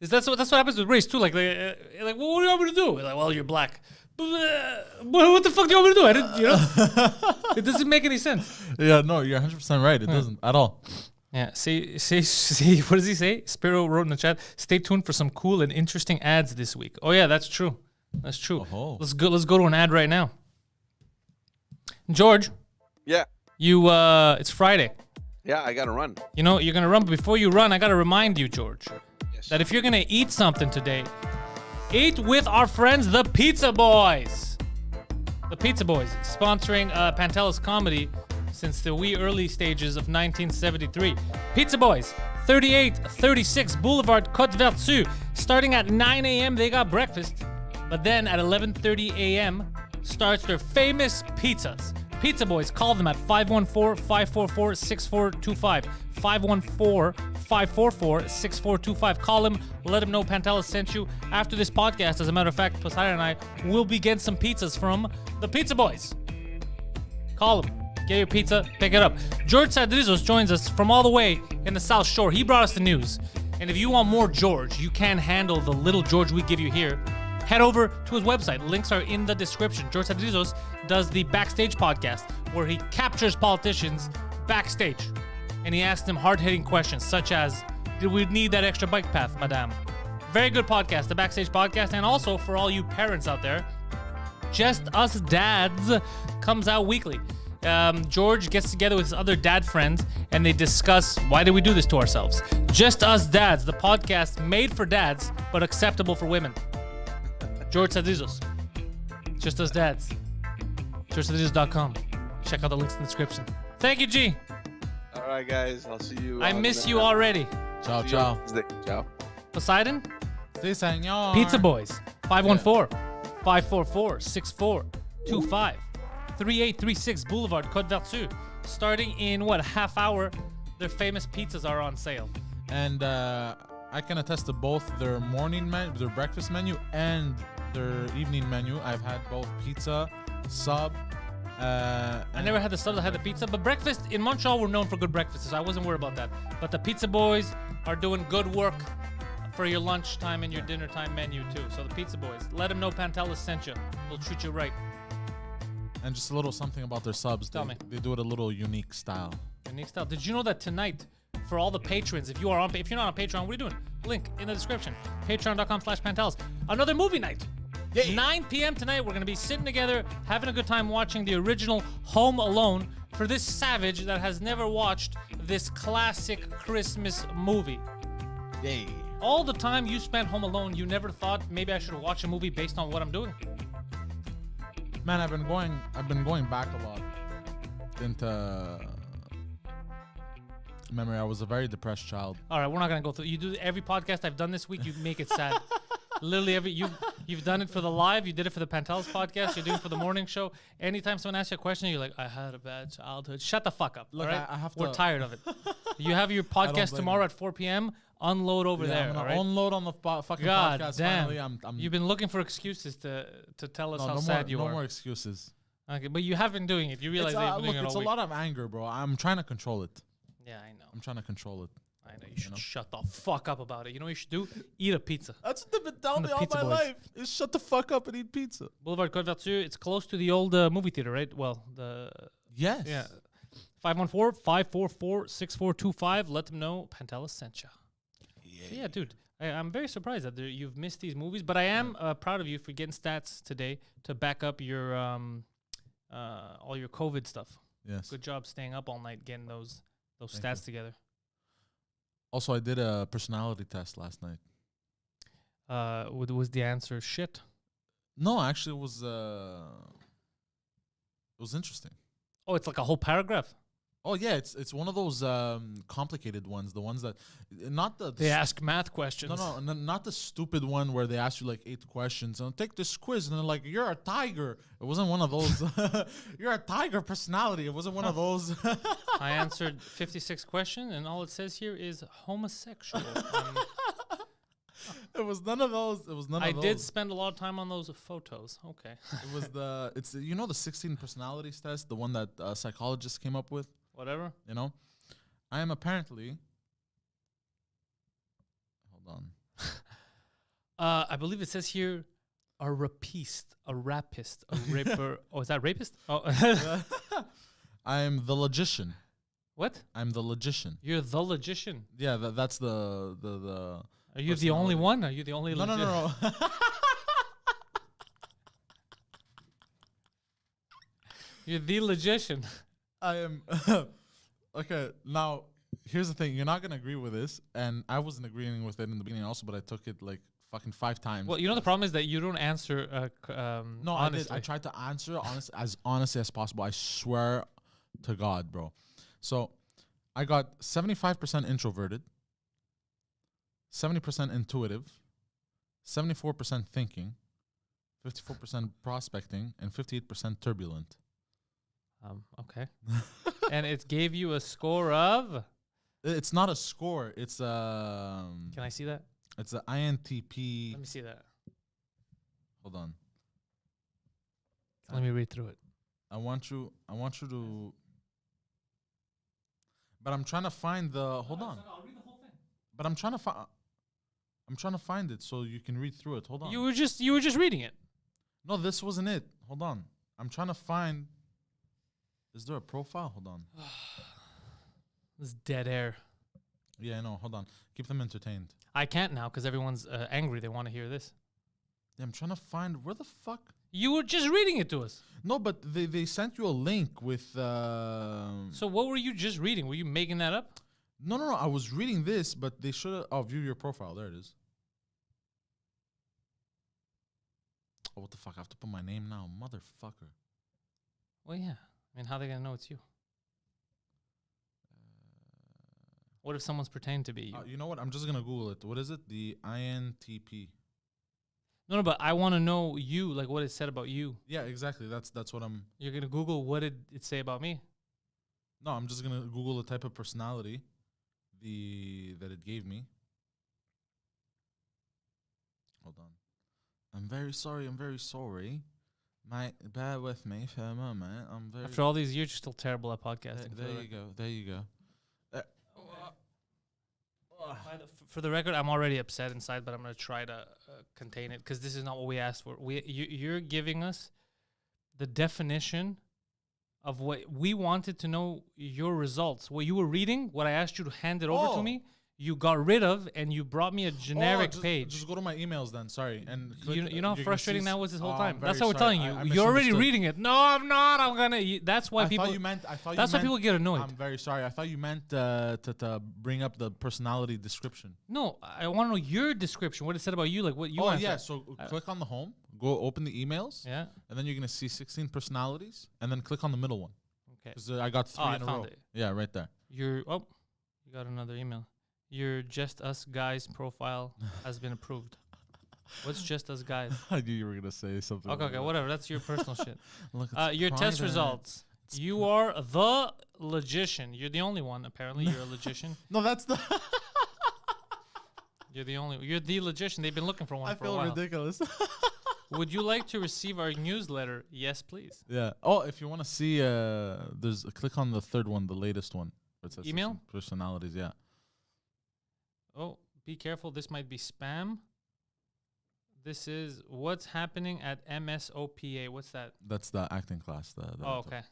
That's what happens with race too. Like, well, what do you want me to do? Like, well, you're black. What the fuck do you want me to do? I didn't, it doesn't make any sense. Yeah, no, you're 100% right. It doesn't at all. Yeah, see, what does he say? Spiro wrote in the chat, stay tuned for some cool and interesting ads this week. Oh yeah, that's true. That's true. Oh. Let's go to an ad right now. George. Yeah. It's Friday. Yeah, I gotta run. You know, you're gonna run, but before you run, I gotta remind you, George, Yes. that if you're gonna eat something today, eat with our friends, the Pizza Boys. The Pizza Boys, sponsoring Pantelis comedy since the wee early stages of 1973. Pizza Boys, 3836 Boulevard Côte Vertu. Starting at 9 a.m., they got breakfast. But then at 11:30 a.m. starts their famous pizzas. Pizza Boys, call them at 514-544-6425. 514-544-6425. Call them, let them know Pantelis sent you. After this podcast, as a matter of fact, Poseidon and I will be getting some pizzas from the Pizza Boys. Call them. Get your pizza, pick it up. George Sadrizos joins us from all the way in the South Shore. He brought us the news. And if you want more George, you can't handle the little George we give you here, head over to his website. Links are in the description. George Sadrizos does the Backstage podcast where he captures politicians backstage. And he asks them hard-hitting questions such as, did we need that extra bike path, madame? Very good podcast, the Backstage podcast. And also for all you parents out there, Just Us Dads comes out weekly. George gets together with his other dad friends and they discuss why did we do this to ourselves. Just Us Dads, the podcast made for dads but acceptable for women. George Sadrizos. Just Us Dads. GeorgeSadrizos.com. Check out the links in the description. Thank you, G. All right, guys. I'll see you. I miss you already. Ciao, See you ciao. on Wednesday. Ciao. Poseidon? Si, senor. Pizza Boys. 514-544-6425. 3836 Boulevard Côte Vertu. Starting in half hour, their famous pizzas are on sale. And I can attest to both their their breakfast menu, and their evening menu. I've had both pizza, sub. I never had the sub, I had the pizza, but breakfast in Montreal, we're known for good breakfasts, so I wasn't worried about that. But the Pizza Boys are doing good work for your lunchtime and your dinner time menu too. So the Pizza Boys, let them know Pantelis sent you. They'll treat you right. And just a little something about their subs. Tell me. They do it a little unique style. Unique style. Did you know that tonight, for all the patrons, if you're not on Patreon, what are you doing? Link in the description. Patreon.com/Pantelis. Another movie night. 9 p.m. tonight, we're going to be sitting together, having a good time watching the original Home Alone for this savage that has never watched this classic Christmas movie. Yay. All the time you spent home alone, you never thought maybe I should watch a movie based on what I'm doing? Man, I've been going back a lot into memory. I was a very depressed child. All right, we're not going to go through. You do every podcast I've done this week, you make it sad. Literally you've done it for the live, you did it for the Pantelis podcast, you're doing it for the morning show. Anytime someone asks you a question, you're like, I had a bad childhood. Shut the fuck up. Look, all right? I have to. We're tired of it. You have your podcast blame tomorrow you. at 4 p.m. unload over Yeah, there. I'm all gonna right? unload on the fucking God podcast. damn. Finally, I'm You've been looking for excuses to tell us how no sad more, you no are. more excuses. Okay, but you have been doing it. You realize that you've been Look, doing it it's all a week. lot of anger, bro. I'm trying to control it. Yeah, I know. I'm trying to control it. I know. You should shut the fuck up about it. You know what you should do? Eat a pizza. That's what they've been telling the me all pizza my boys. life. Is shut the fuck up and eat pizza. Boulevard Côte d'Arthur. It's close to the old movie theater, right? Well, the Yes. yeah. 514-544-6425. Let them know Pantelis sent you. Yeah, dude. I'm very surprised that you've missed these movies, but I am proud of you for getting stats today to back up your all your COVID stuff. Yes. Good job staying up all night getting those stats together. Also, I did a personality test last night. Was the answer shit? No, actually, it was interesting. Oh, it's like a whole paragraph. Oh yeah, it's one of those complicated ones. The ones that not the They ask math questions. no, not the stupid one where they ask you like 8 questions and take this quiz and they're like, you're a tiger. It wasn't one of those. You're a tiger personality. It wasn't one of those. I answered 56 questions, and all it says here is homosexual. It was none of those. It was none I of those. did spend a lot of time on those photos. Okay. It was the the 16 personalities test, the one that psychologists came up with. Whatever. You know, I am apparently. Hold on. I believe it says here, a rapist, a raper. Oh, is that rapist? Oh, I am the logician. what? I'm the logician. You're the logician. Yeah, that's the. Are you the only one? Are you the only? No. You're the logician. I am. Okay, now here's the thing. You're not gonna agree with this, and I wasn't agreeing with it in the beginning also, but I took it like fucking 5 times. Well, you know the problem is that you don't answer. No, honestly. I did. I tried to answer as honestly as possible. I swear to God, bro. So I got 75% introverted, 70% intuitive, 74% thinking, 54% prospecting, and 58% turbulent. Okay. And it gave you a score of. It's not a score. It's Can I see that? It's an INTP. Let me see that. Hold on. Let me read through it. I want you to. But I'm trying to find the. Hold on. I'll read the whole thing. But I'm trying to find it so you can read through it. Hold on. You were just reading it. No, this wasn't it. Hold on. I'm trying to find. Is there a profile? Hold on. This is dead air. Yeah, I know. Hold on. Keep them entertained. I can't now because everyone's angry. They want to hear this. Yeah, I'm trying to find where the fuck. You were just reading it to us. No, but they sent you a link with. So what were you just reading? Were you making that up? No. I was reading this, but they should have. Oh, view your profile. There it is. Oh, what the fuck? I have to put my name now, motherfucker. Well, yeah. I mean, how are they gonna know it's you? What if someone's pretending to be you? You know what? I'm just gonna Google it. What is it? The INTP. No, but I want to know you, like what it said about you. Yeah, exactly. That's what I'm. You're gonna Google what did it say about me? No, I'm just gonna Google the type of personality, that it gave me. Hold on. I'm very sorry. Bear with me for a moment. I'm very. After all these years, you're still terrible at podcasting. There you go. For the record, I'm already upset inside, but I'm gonna try to contain it because this is not what we asked for. You're giving us the definition of what we wanted to know. Your results, what you were reading, what I asked you to hand it over to me. You got rid of, and you brought me a generic page. Just go to my emails then. Sorry, and You know how frustrating that was this whole time. I'm That's very what we're sorry. telling you. I You're already misunderstood. reading it. No, I'm not. I'm gonna. That's why people. That's why people get annoyed. I'm very sorry. I thought you meant to bring up the personality description. No, I want to know your description. What it said about you, like what you. Oh answered. yeah, so click on the home, go open the emails, Yeah. and then you're gonna see 16 personalities, and then click on the middle one. Okay. Because I got 3 I in a found row. it. Yeah, right there. You got another email. Your Just Us Guys profile has been approved. What's Just Us Guys? I knew you were gonna say something. Okay, whatever. That's your personal shit. Look, it's Your test private. results. You are the logician. You're the only one, apparently. You're a logician. No, that's the. You're the logician. They've been looking for one I for a feel while. ridiculous. Would you like to receive our newsletter? Yes, please. Yeah. Oh, if you want to see, there's click on the third one, the latest one. It says Email? personalities. Yeah. Oh, be careful. This might be spam. This is what's happening at MSOPA. What's that? That's the acting class. Oh, okay.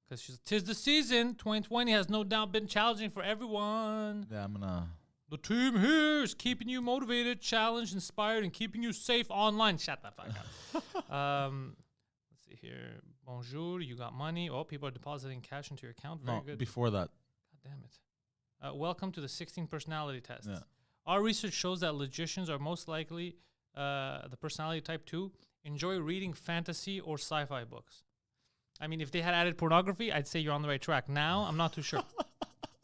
Because tis the season. 2020 has no doubt been challenging for everyone. Yeah, I'm gonna. The team here is keeping you motivated, challenged, inspired, and keeping you safe online. Shut the fuck up. Let's see here. Bonjour, you got money. Oh, people are depositing cash into your account. Very good. Before that. God damn it. Welcome to the 16 personality test. Yeah. Our research shows that logicians are most likely the personality type 2 enjoy reading fantasy or sci-fi books. I mean, if they had added pornography, I'd say you're on the right track. Now, I'm not too sure.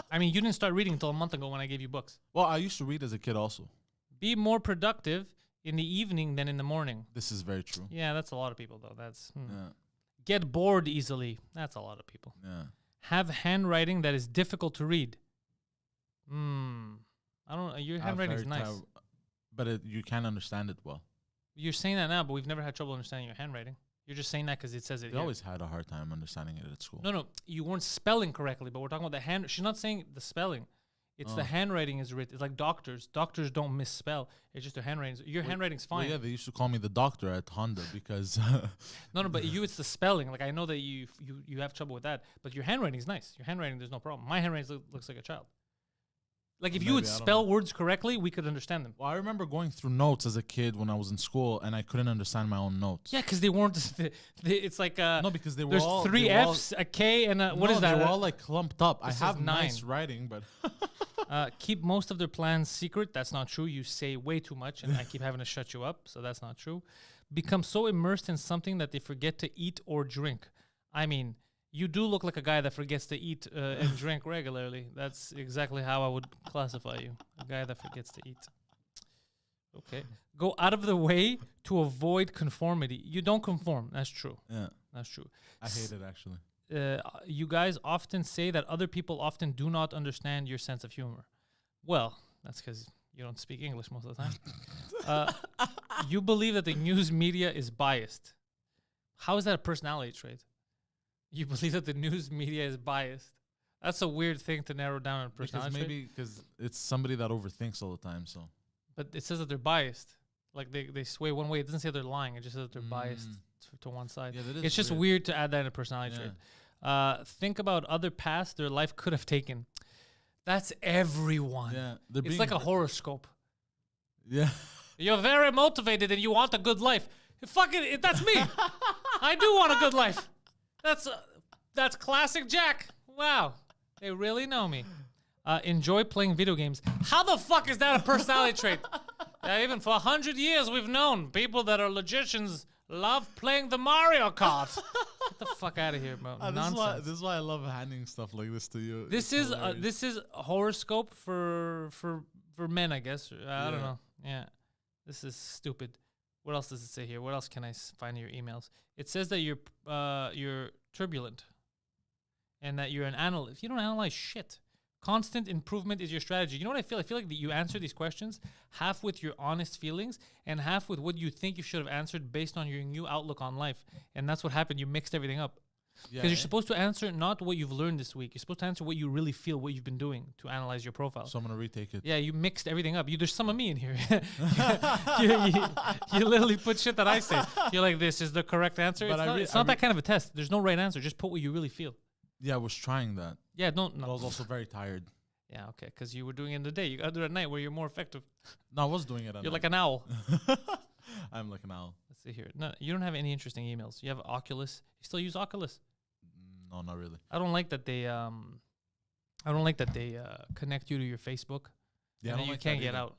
I mean, you didn't start reading until a month ago when I gave you books. Well, I used to read as a kid also. Be more productive in the evening than in the morning. This is very true. Yeah, that's a lot of people, though. That's Yeah. Get bored easily. That's a lot of people. Yeah. Have handwriting that is difficult to read. I don't. Your handwriting is nice. But you can understand it well. You're saying that now, but we've never had trouble understanding your handwriting. You're just saying that because it says it We here. always had a hard time understanding it at school. No, you weren't spelling correctly, but we're talking about the hand. She's not saying the spelling. It's the handwriting is written. It's like doctors. Doctors don't misspell. It's just their handwriting. Your handwriting's fine. Well, yeah, they used to call me the doctor at Honda because. No, but you, it's the spelling. Like I know that you have trouble with that, but your handwriting's nice. Your handwriting, there's no problem. My handwriting looks like a child. Like if you would spell words correctly, we could understand them. Well, I remember going through notes as a kid when I was in school, and I couldn't understand my own notes. Yeah, because they weren't. It's like no, because they were there's all 3 F's, a K, and what is that? They were all like clumped up. I This is have 9. nice writing, but Keep most of their plans secret. That's not true. You say way too much, and I keep having to shut you up. So that's not true. Become so immersed in something that they forget to eat or drink. I mean, you do look like a guy that forgets to eat and drink regularly. That's exactly how I would classify you. A guy that forgets to eat. Okay. Go out of the way to avoid conformity. You don't conform. That's true. yeah, That's true. I hate it actually. You guys often say that other people often do not understand your sense of humor. Well, that's because you don't speak English most of the time. You believe that the news media is biased. How is that a personality trait? You believe that the news media is biased. That's a weird thing to narrow down in a personality Because trait. maybe because it's somebody that overthinks all the time. So But it says that they're biased. Like they sway one way. It doesn't say they're lying. It just says that they're biased to one side. Yeah, that is It's just weird to add that in a personality trait. Think about other paths their life could have taken. That's everyone. yeah, It's like a horoscope. Yeah, You're very motivated and you want a good life. That's me. I do want a good life. That's classic Jack. Wow. They really know me. Enjoy playing video games. How the fuck is that a personality trait? Even for 100 years, we've known people that are logicians love playing the Mario Kart. Get the fuck out of here, bro. Nonsense. this is why I love handing stuff like this to you. This It's is hilarious. this is a horoscope for men, I guess. I don't Yeah. know. Yeah, this is stupid. What else does it say here? What else can I find in your emails? It says that you're turbulent, and that you're an analyst. You don't analyze shit. Constant improvement is your strategy. You know what I feel? I feel like that you answer these questions half with your honest feelings and half with what you think you should have answered based on your new outlook on life. And that's what happened. You mixed everything up. Because you're supposed to answer not what you've learned this week. You're supposed to answer what you really feel, what you've been doing to analyze your profile. So I'm gonna retake it. Yeah, you mixed everything up. There's some of me in here. you literally put shit that I say. You're like, this is the correct answer. But It's not that kind of a test. There's no right answer. Just put what you really feel. Yeah, I was trying that. Yeah, I no. was also very tired. Yeah, okay, because you were doing it in the day. You got to do it at night where you're more effective. No, I was doing it. You're like an owl. I'm like an owl. Let's see here. No, you don't have any interesting emails. You have Oculus. You still use Oculus? No, not really. I don't like that they connect you to your Facebook. Yeah, and then you can't get out.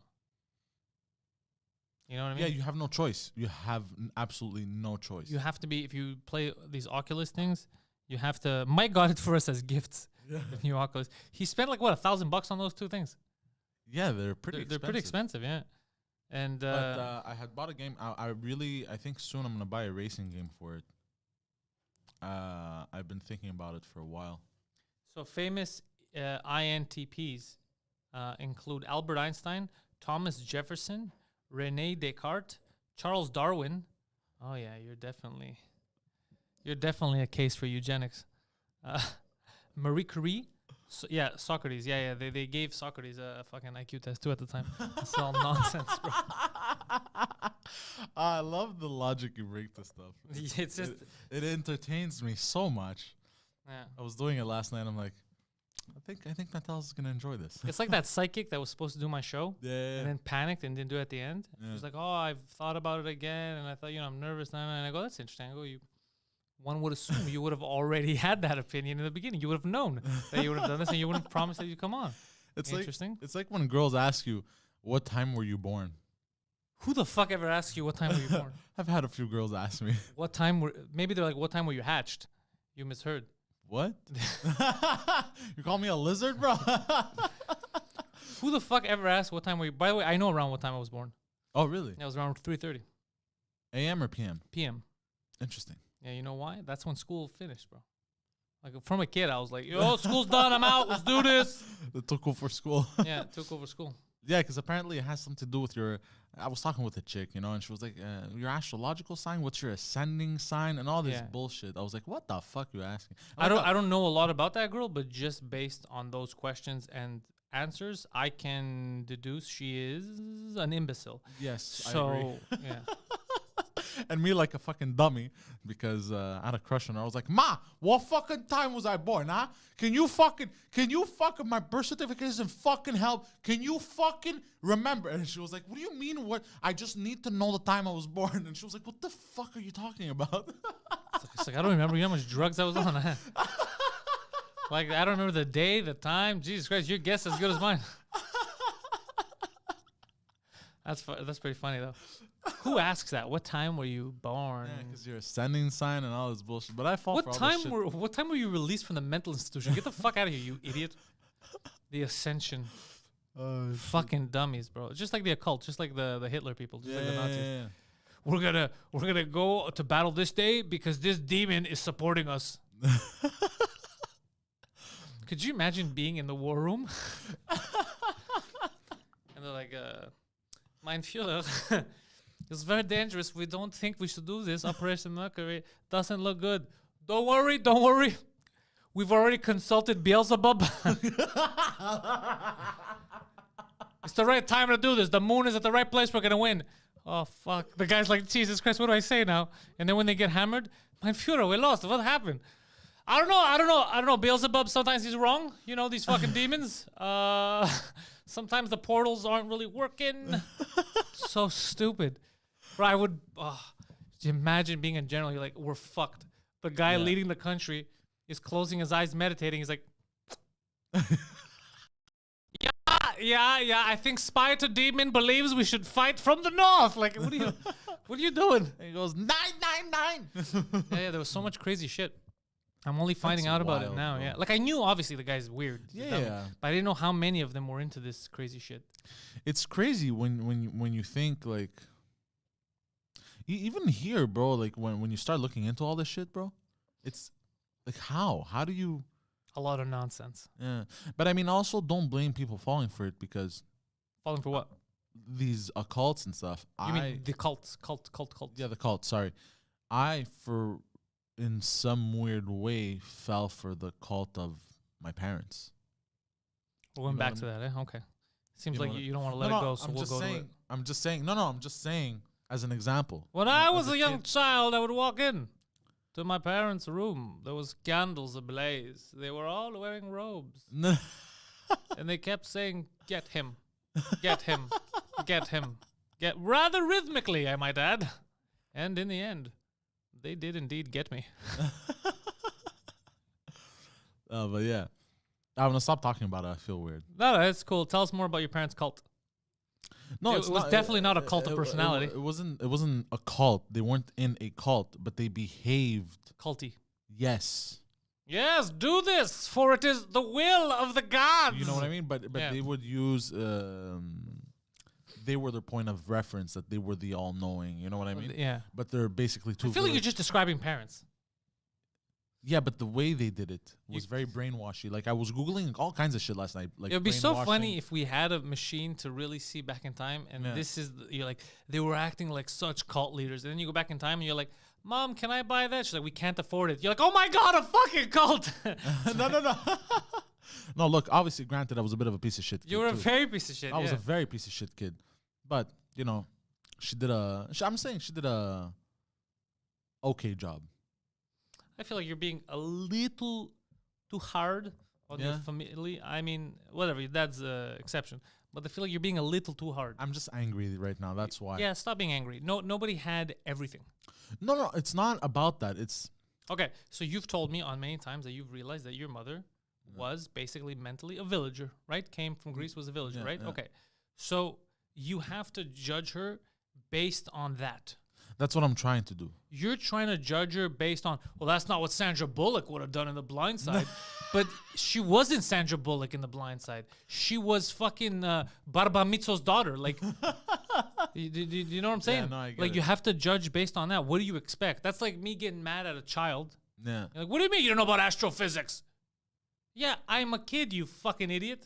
You know what I mean? Yeah, you have no choice. You have absolutely no choice. You have to be, if you play these Oculus things, you have to. Mike got it for us as gifts. Yeah. The new Oculus. He spent like what, $1,000 on those two things. Yeah, they're pretty. They're pretty expensive, yeah. And But I had bought a game. I think soon I'm gonna buy a racing game for it. I've been thinking about it for a while. so famous INTPs include Albert Einstein, Thomas Jefferson, Rene Descartes, Charles Darwin. Oh yeah, you're definitely a case for eugenics. Marie Curie. Socrates. Yeah. They gave Socrates a fucking IQ test too at the time. It's all nonsense, bro. I love the logic you bring to stuff. It's just It entertains me so much. yeah. I was doing it last night. I'm like, I think Pantelis is gonna enjoy this. It's like that psychic that was supposed to do my show Yeah. and then panicked and didn't do it at the end. Yeah. She's like, "Oh, I've thought about it again, and I thought, I'm nervous now." And I go, "That's interesting." I go, one would assume you would have already had that opinion in the beginning. You would have known that you would have done this, and you wouldn't promise that you come on. It's Interesting. It's like when girls ask you, "What time were you born?" Who the fuck ever asks you what time were you born? I've had a few girls ask me, What time maybe they're like, "What time were you hatched?" You misheard. "What? You call me a lizard, bro?" Who the fuck ever asked what time were you? By the way, I know around what time I was born. Oh, really? It was around 3:30 A.M. or P.M.? p.m. Interesting. Yeah, you know why? That's when school finished, bro. Like from a kid, I was like, "Yo, school's done. I'm out. Let's do this." It took over for school. Yeah, it took over school. Yeah, because apparently it has something to do with your. I was talking with a chick, and she was like, "Your astrological sign. What's your ascending sign?" And all this Yeah. bullshit. I was like, "What the fuck you asking?" I don't know a lot about that girl, but just based on those questions and answers, I can deduce she is an imbecile. Yes, I agree. So yeah, And me like a fucking dummy because I had a crush on her. I was like, "Ma, what fucking time was I born, huh? Can you fucking, my birth certificate isn't fucking help. Can you fucking remember?" And she was like, "What do you mean? What? I just need to know the time I was born." And she was like, "What the fuck are you talking about?" it's like I don't remember. You know how much drugs I was on? Like I don't remember the day, the time. Jesus Christ, your guess is as good as mine. That's pretty funny though. Who asks that? What time were you born? Yeah, because your ascending sign and all this bullshit. But I fall for all this shit. What time were you released from the mental institution? Get the fuck out of here, you idiot. The Ascension. Fucking dummies, bro. Just like the occult, just like the Hitler people, just like the Nazis. Yeah. We're gonna go to battle this day because this demon is supporting us. Could you imagine being in the war room? And they're like, Mein Führer, it's very dangerous. We don't think we should do this. Operation Mercury doesn't look good. Don't worry. We've already consulted Beelzebub. It's the right time to do this. The moon is at the right place. We're gonna win. Oh fuck! The guy's like, Jesus Christ, what do I say now? And then when they get hammered, Mein Führer, we lost. What happened? I don't know. Beelzebub, sometimes he's wrong. These fucking demons. Sometimes the portals aren't really working. So stupid. Bro, I would imagine being a general. You're like, we're fucked. The guy leading the country is closing his eyes, meditating. He's like, yeah. I think Spider Demon believes we should fight from the north. Like, what are you doing? And he goes 999. Yeah, there was so much crazy shit. I'm only finding out about it now. bro. Yeah, like I knew obviously the guy's weird. Yeah. But I didn't know how many of them were into this crazy shit. It's crazy when you think like, even here, bro. Like when you start looking into all this shit, bro. It's like how do you? A lot of nonsense. Yeah, but I mean, also don't blame people falling for it because Falling for what? these occults and stuff. You mean the cults? Cult. Yeah, the cult. Sorry, in some weird way fell for the cult of my parents. We're going You know back what to that, eh? Okay. Seems You know like what you don't want to let it go, so we'll go to it. I'm just saying. No, I'm just saying as an example. When I As was a young kid- child, I would walk in to my parents' room. There was candles ablaze. They were all wearing robes. And they kept saying, "Get him. Get him. Get him." Rather rhythmically, I might add. And in the end, they did indeed get me. But yeah, I'm gonna stop talking about it. I feel weird. No, it's cool. Tell us more about your parents' cult. No, It was definitely not a cult of personality. It wasn't a cult. They weren't in a cult, but they behaved. Culty. Yes, Yes, do this, for it is the will of the gods. you know what I mean. But Yeah. they would use. They were their point of reference, that they were the all-knowing. You know what I mean? Yeah. But they're basically two. I feel like you're just describing parents. Yeah, but the way they did it was very brainwashy. Like I was Googling all kinds of shit last night. Like It would be so brainwashing. funny if we had a machine to really see back in time, and this is you're like they were acting like such cult leaders, and then you go back in time and you're like, "Mom, can I buy that?" She's like, "We can't afford it." You're like, "Oh my god, a fucking cult!" No. No, look, obviously, granted, I was a bit of a piece of shit kid. You were a too. very piece of shit. I was a very piece of shit kid. But, you know, I'm saying she did a okay job. I feel like you're being a little too hard on your family. I mean, whatever, that's an exception. But I feel like you're being a little too hard. I'm just angry right now. That's why. Yeah, stop being angry. Nobody had everything. No, it's not about that. It's Okay, so you've told me on many times that you've realized that your mother was basically mentally a villager, right? Came from Greece, was a villager, right? yeah. Okay, so you have to judge her based on that. that's what I'm trying to do. You're trying to judge her based on, well, that's not what Sandra Bullock would have done in The Blind Side. But she wasn't Sandra Bullock in The Blind Side. She was fucking Barba Mitso's daughter. Like, you know what I'm saying? no, I get like, it. you have to judge based on that. What do you expect? That's like me getting mad at a child. Yeah. You're like, what do you mean you don't know about astrophysics? Yeah, I'm a kid, you fucking idiot.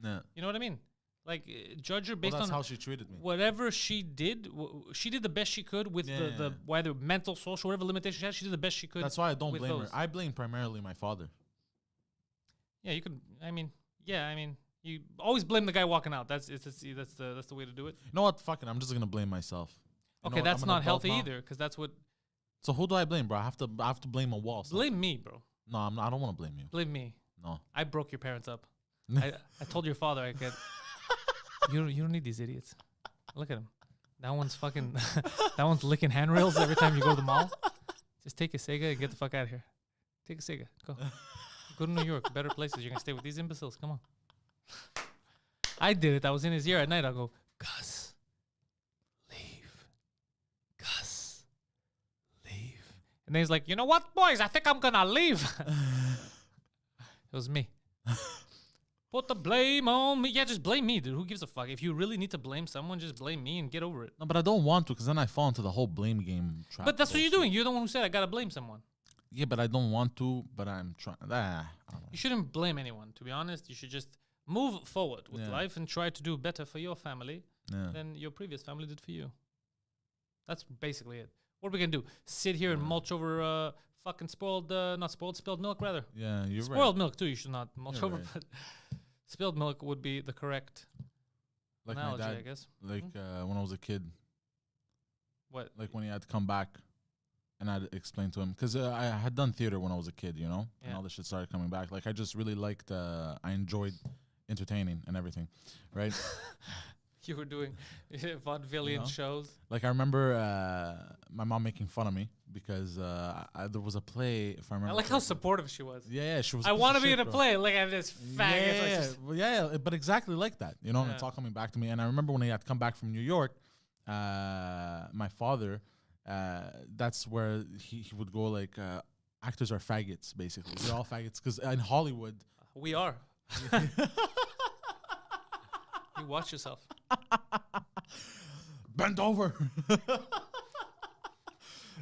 Yeah. You know what I mean? Like, judge her Well, based that's on how she treated me. whatever she did. She did the best she could with the whether mental, social, whatever limitations she had. She did the best she could. That's why I don't with blame those. her. I blame primarily my father. Yeah, you could. I mean, you always blame the guy walking out. That's the way to do it. You know what? Fuck it. I'm just gonna blame myself. You know Okay, what? that's I'm an not adult healthy now. either, because that's what. So who do I blame, bro? I have to blame a wall. son. Blame me, bro. No, I'm not, I don't want to blame you. Blame me. No. I broke your parents up. I told your father I could. You don't need these idiots. Look at him. That one's fucking. That one's licking handrails every time you go to the mall. Just take a Sega and get the fuck out of here. Take a Sega. Go. Go to New York. Better places. You're gonna stay with these imbeciles. Come on. I did it. I was in his ear at night. I'll go, Gus, leave. Gus, leave. And then he's like, you know what, boys? I think I'm gonna leave. It was me. Put the blame on me. Yeah, just blame me, dude. Who gives a fuck? If you really need to blame someone, just blame me and get over it. No, but I don't want to, because then I fall into the whole blame game trap. But that's what you're bullshit. doing. You're the one who said I gotta blame someone. Yeah, but I don't want to. But I'm trying. I don't know. You shouldn't blame anyone, to be honest. You should just move forward with Yeah. life and try to do better for your family Yeah. than your previous family did for you. That's basically it. What are we gonna do? Sit here and mulch over fucking spilled milk, rather. Yeah, you're Spoiled milk too. You should not mulch You're over, right. but spilled milk would be the correct right. Like analogy, my I dad, guess. like when I was a kid, What? like when he had to come back, and I'd explain to him because I had done theater when I was a kid, you know, and Yeah. all this shit started coming back. Like I just really liked. I enjoyed entertaining and everything, right? You were doing vaudevillian You know? shows. Like I remember my mom making fun of me because there was a play. If I remember, I like how supportive she was. Yeah, she was. I want to be in a play. Look at this faggot. Yeah, Like, yeah, just- well, yeah, but exactly like that, you know. And it's Yeah. all coming back to me. And I remember when he had come back from New York, my father, that's where he would go like, actors are faggots, basically. They're all faggots because in Hollywood, We are. You watch yourself. bend over.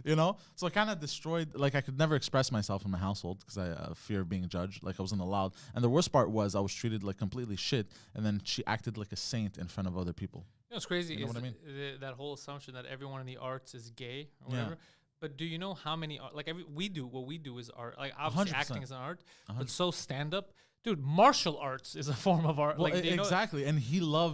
You know, so I kind of destroyed. Like I could never express myself in my household because I fear of being judged. Like I wasn't allowed. And the worst part was I was treated like completely shit. And then she acted like a saint in front of other people. You know what's crazy You know is what I mean? that whole assumption that everyone in the arts is gay or Yeah. whatever. But do you know how many what we do is art. Like obviously 100%. acting is an art, but so stand up, dude. Martial arts is a form of art. Well, like you know- exactly. And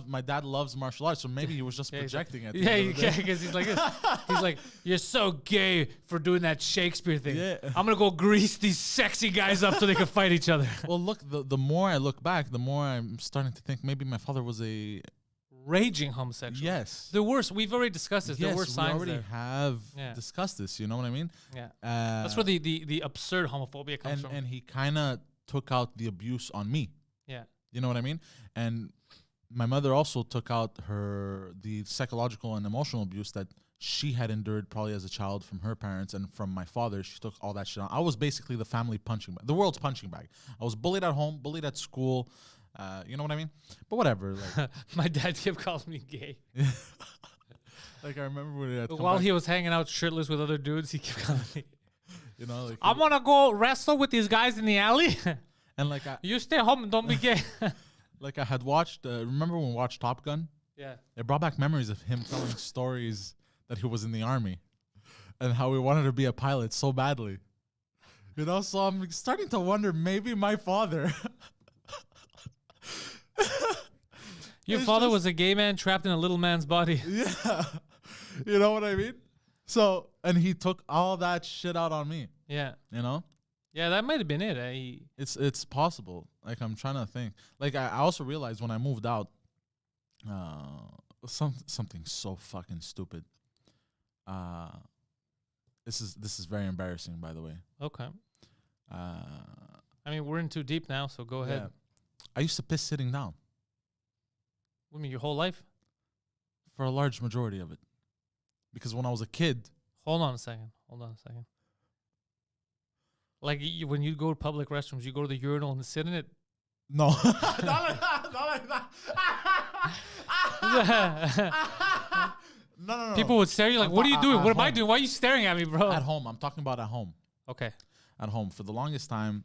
my dad loves martial arts, so maybe he was just Yeah, he's like- projecting it. Yeah, because he's like this. He's like, you're so gay for doing that Shakespeare thing. Yeah. I'm gonna go grease these sexy guys up so they can fight each other. Well, look, the more I look back, the more I'm starting to think maybe my father was a Raging homosexual. yes. The worst. We've already discussed this. Yes, there were we signs already there. have Yeah. discussed this. You know what I mean? Yeah. That's where the absurd homophobia comes from. and he kind of took out the abuse on me. Yeah. You know what I mean? And my mother also took out the psychological and emotional abuse that she had endured probably as a child from her parents and from my father. She took all that shit on. I was basically the family punching bag, the world's punching bag. I was bullied at home, bullied at school. You know what I mean? But whatever. Like, My dad kept calling me gay. like I remember when he had come While back- he was hanging out shirtless with other dudes, he kept calling me. You know, like I'm gonna go wrestle with these guys in the alley. and like I You stay home and don't be gay. like I had watched. Remember when we watched Top Gun? Yeah. It brought back memories of him telling stories that he was in the army, and how he wanted to be a pilot so badly. You know, so I'm starting to wonder maybe my father. Your It's father just- was a gay man trapped in a little man's body. Yeah, you know what I mean. So and he took all that shit out on me. Yeah. You know. Yeah, that might have been it. It's possible. Like I'm trying to think. Like I also realized when I moved out, something so fucking stupid. This is very embarrassing, by the way. Okay. I mean, we're in too deep now, so go ahead. Yeah. I used to piss sitting down What do you mean, your whole life? for a large majority of it, because when I was a kid, Hold on a second. Like when you go to public restrooms, you go to the urinal and sit in it. no, not like that, not like that. No. People would stare at you like, I'm "What are you ta- doing? at What am I home. doing? Why are you staring at me, bro?" At home, I'm talking about at home. Okay. At home, for the longest time,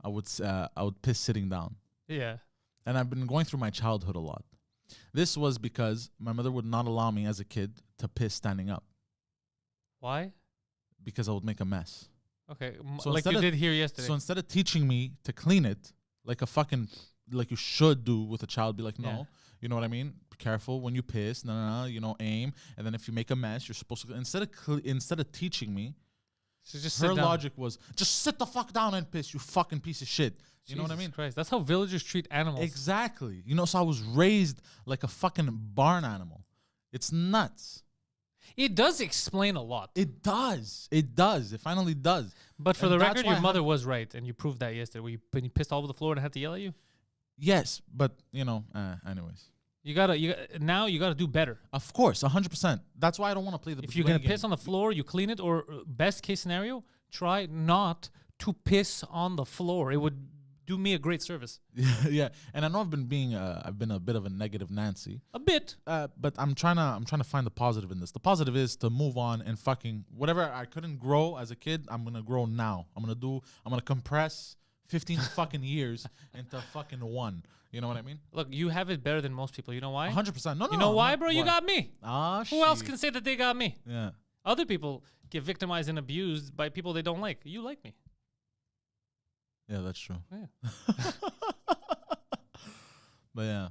I would piss sitting down. Yeah. And I've been going through my childhood a lot. This was because my mother would not allow me as a kid to piss standing up Why? because I would make a mess. Okay. So Like instead you of- did here yesterday. So instead of teaching me to clean it like a fucking, like you should do with a child, be like, no, Yeah. you know what I mean? Be careful when you piss, no, you know, aim. And then if you make a mess, you're supposed to, instead of teaching me, So just her sit down. logic was, just sit the fuck down and piss, you fucking piece of shit. You know what I Jesus mean? Christ. That's how villagers treat animals. Exactly. You know, so I was raised like a fucking barn animal. It's nuts. It does explain a lot. It does. It does. It finally does. But for And the that's record, why your I mother was right, and you proved that yesterday. When you pissed all over the floor and had to yell at you. Yes, but you know, anyways. You gotta do better. Of course, 100%. That's why I don't want to play the. If you're gonna piss on the floor, you clean it, or best case scenario, try not to piss on the floor. It would do me a great service. Yeah, and I know I've been a bit of a negative Nancy. A bit. But I'm trying to find the positive in this. The positive is to move on and fucking whatever I couldn't grow as a kid, I'm gonna grow now. I'm gonna compress 15 fucking years into fucking one. You know what I mean? Look, you have it better than most people. You know why? 100%. No, You know why, bro? You got me. Ah, Who else can say that they got me? Yeah. Other people get victimized and abused by people they don't like. You like me. Yeah, that's true. Yeah. But yeah.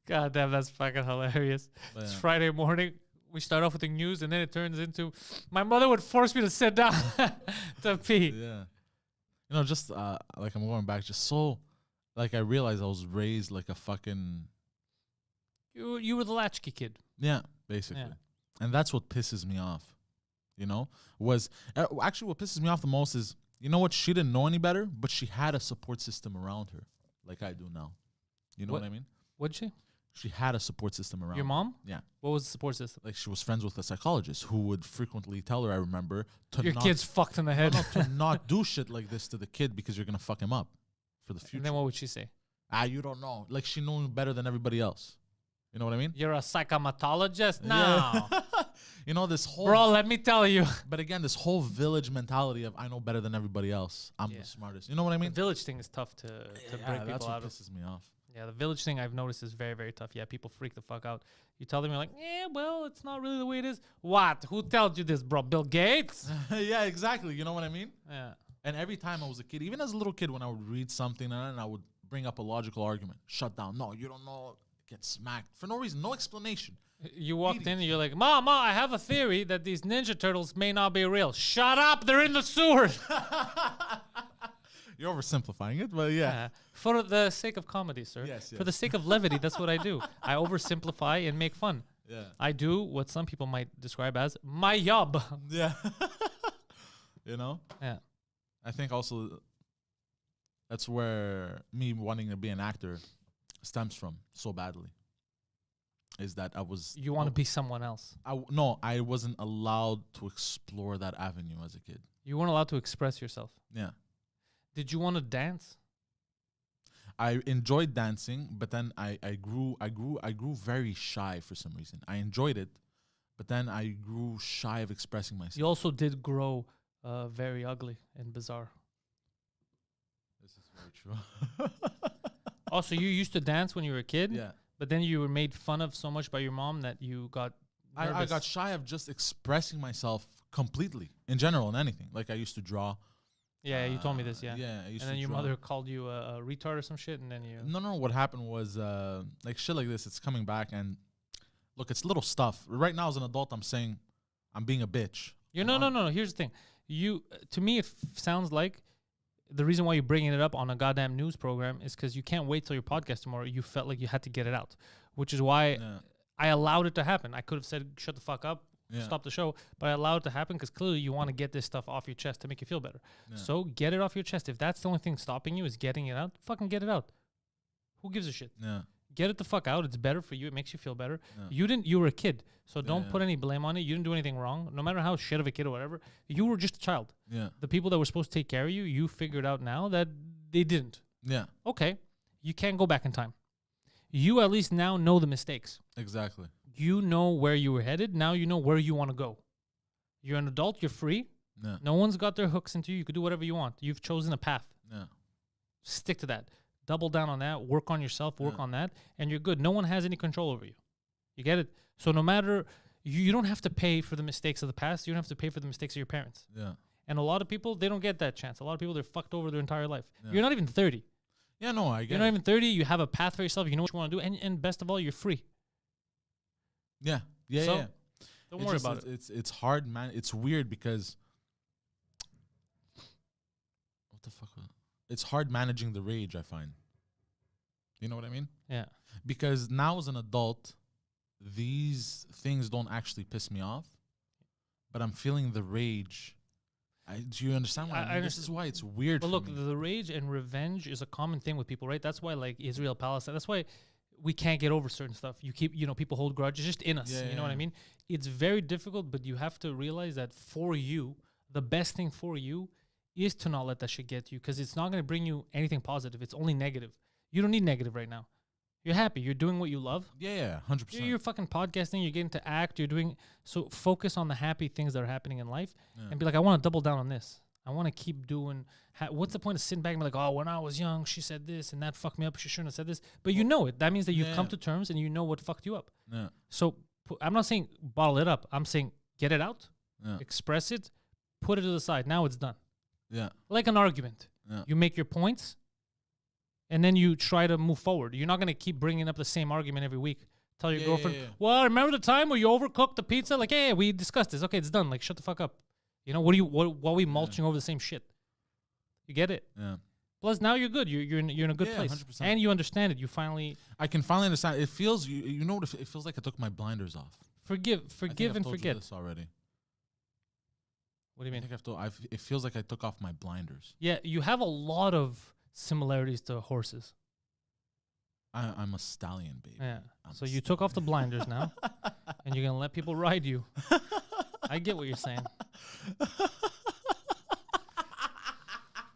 God damn, that's fucking hilarious. But It's yeah. Friday morning. We start off with the news, and then it turns into my mother would force me to sit down to pee. Yeah. You know, just like I'm going back, just so like I realized I was raised like a fucking You were the latchkey kid. yeah, basically. Yeah. And that's what pisses me off. You know, was actually what pisses me off the most is, you know what, she didn't know any better, but she had a support system around her like I do now. You know what I mean? What'd she? She had a support system around Your her. mom? Yeah. What was the support system? Like she was friends with a psychologist who would frequently tell her, I remember, to Your not, kid's fucked in the head. to not do shit like this to the kid because you're gonna fuck him up for the future. And then what would she say? You don't know. Like she knew better than everybody else. You know what I mean? You're a psychomatologist? No. Yeah. You know, this whole Bro, let me tell you. but again, this whole village mentality of I know better than everybody else. I'm Yeah. the smartest. You know what I The mean? village thing is tough to break That's people what out of. pisses me off. Yeah, the village thing I've noticed is very, very tough. Yeah, people freak the fuck out. You tell them, you're like, yeah, well, it's not really the way it is. What? Who told you this, bro? Bill Gates? Yeah, exactly. You know what I mean? Yeah. And every time I was a kid, even as a little kid, when I would read something and I would bring up a logical argument, shut down. No, you don't know. Get smacked for no reason, no explanation. You walked in and you're like, Ma, I have a theory that these Ninja Turtles may not be real. Shut up, they're in the sewer. You're oversimplifying it, but yeah. For the sake of comedy, sir. Yes, For yes. the sake of levity, that's what I do. I oversimplify and make fun. Yeah. I do what some people might describe as my job. Yeah. You know? Yeah. I think also that's where me wanting to be an actor stems from so badly. Is that I was You want to be someone else. no, I wasn't allowed to explore that avenue as a kid. You weren't allowed to express yourself. Yeah. Did you want to dance? I enjoyed dancing, but then I grew very shy for some reason. I enjoyed it, but then I grew shy of expressing myself. You also did grow very ugly and bizarre. This is very true. Also, you used to dance when you were a kid, Yeah. but then you were made fun of so much by your mom that you got I nervous. got shy of just expressing myself completely in general in anything. Like I used to draw. Yeah, you told me this, yeah. Yeah, I used And to then your draw. mother called you a retard or some shit, and then you... No. What happened was like shit like this. It's coming back, and look, it's little stuff. Right now, as an adult, I'm saying I'm being a bitch. You no. Here's the thing. You to me, it sounds like the reason why you're bringing it up on a goddamn news program is because you can't wait till your podcast tomorrow. You felt like you had to get it out, which is why Yeah. I allowed it to happen. I could have said, "Shut the fuck up, Yeah. stop the show," but I allowed it to happen because clearly you want to get this stuff off your chest to make you feel better. Yeah. So get it off your chest. If that's the only thing stopping you is getting it out, fucking get it out. Who gives a shit? Yeah. Get it the fuck out. It's better for you. It makes you feel better. Yeah. You were a kid. So don't yeah. put any blame on it. You didn't do anything wrong. No matter how shit of a kid or whatever, you were just a child. Yeah. The people that were supposed to take care of you, you figured out now that they didn't. Yeah. Okay. You can't go back in time. You at least now know the mistakes. Exactly. You know where you were headed. Now you know where you want to go. You're an adult. You're free. Yeah. No one's got their hooks into you. You could do whatever you want. You've chosen a path. Yeah. Stick to that. Double down on that. Work on yourself. Work on that. And you're good. No one has any control over you. You get it? So no matter... You don't have to pay for the mistakes of the past. You don't have to pay for the mistakes of your parents. Yeah. And a lot of people, they don't get that chance. A lot of people, they're fucked over their entire life. You're not even 30. Yeah, no, I get You're it. not even 30. You have a path for yourself. You know what you want to do. And best of all, you're free. Yeah. Yeah, So, yeah. Don't worry about it. It's hard, man. It's weird because... What the fuck? It's hard managing the rage, I find. You know what I mean? Yeah. Because now as an adult, these things don't actually piss me off, but I'm feeling the rage. Do you understand what I mean? This is why it's weird But for look, me. the rage and revenge is a common thing with people, right? That's why, like, Israel, Palestine, that's why we can't get over certain stuff. You keep, people hold grudges just in us. Yeah, you know what I yeah. mean? It's very difficult, but you have to realize that for you, the best thing for you is to not let that shit get to you because it's not going to bring you anything positive. It's only negative. You don't need negative right now. You're happy. You're doing what you love. Yeah, 100%. You're fucking podcasting. You're getting to act. You're doing... So focus on the happy things that are happening in life and be like, I want to double down on this. I want to keep doing... what's the point of sitting back and be like, oh, when I was young, she said this and that fucked me up. She shouldn't have said this. But you know it. That means that you've come to terms and you know what fucked you up. Yeah. So I'm not saying bottle it up. I'm saying get it out, Yeah. express it, put it to the side. Now it's done. Yeah. Like an argument. Yeah. You make your points and then you try to move forward. You're not going to keep bringing up the same argument every week. Tell your girlfriend, well, remember the time where you overcooked the pizza? Like, hey, we discussed this. Okay, it's done. Like, shut the fuck up. You know, what are we mulching over the same shit? You get it? Yeah. Plus, now you're good. You're in a good Yeah, place. 100%. And you understand it. You finally I can finally understand. It feels, you know what, it feels like I took my blinders off. forgive I think I've and told you forget. this already. What do you I mean? think I've told, it feels like I took off my blinders. Yeah, you have a lot of similarities to horses. I'm a stallion, baby. Yeah. I'm So a you took off the blinders now, and you're gonna let people ride you. I get what you're saying.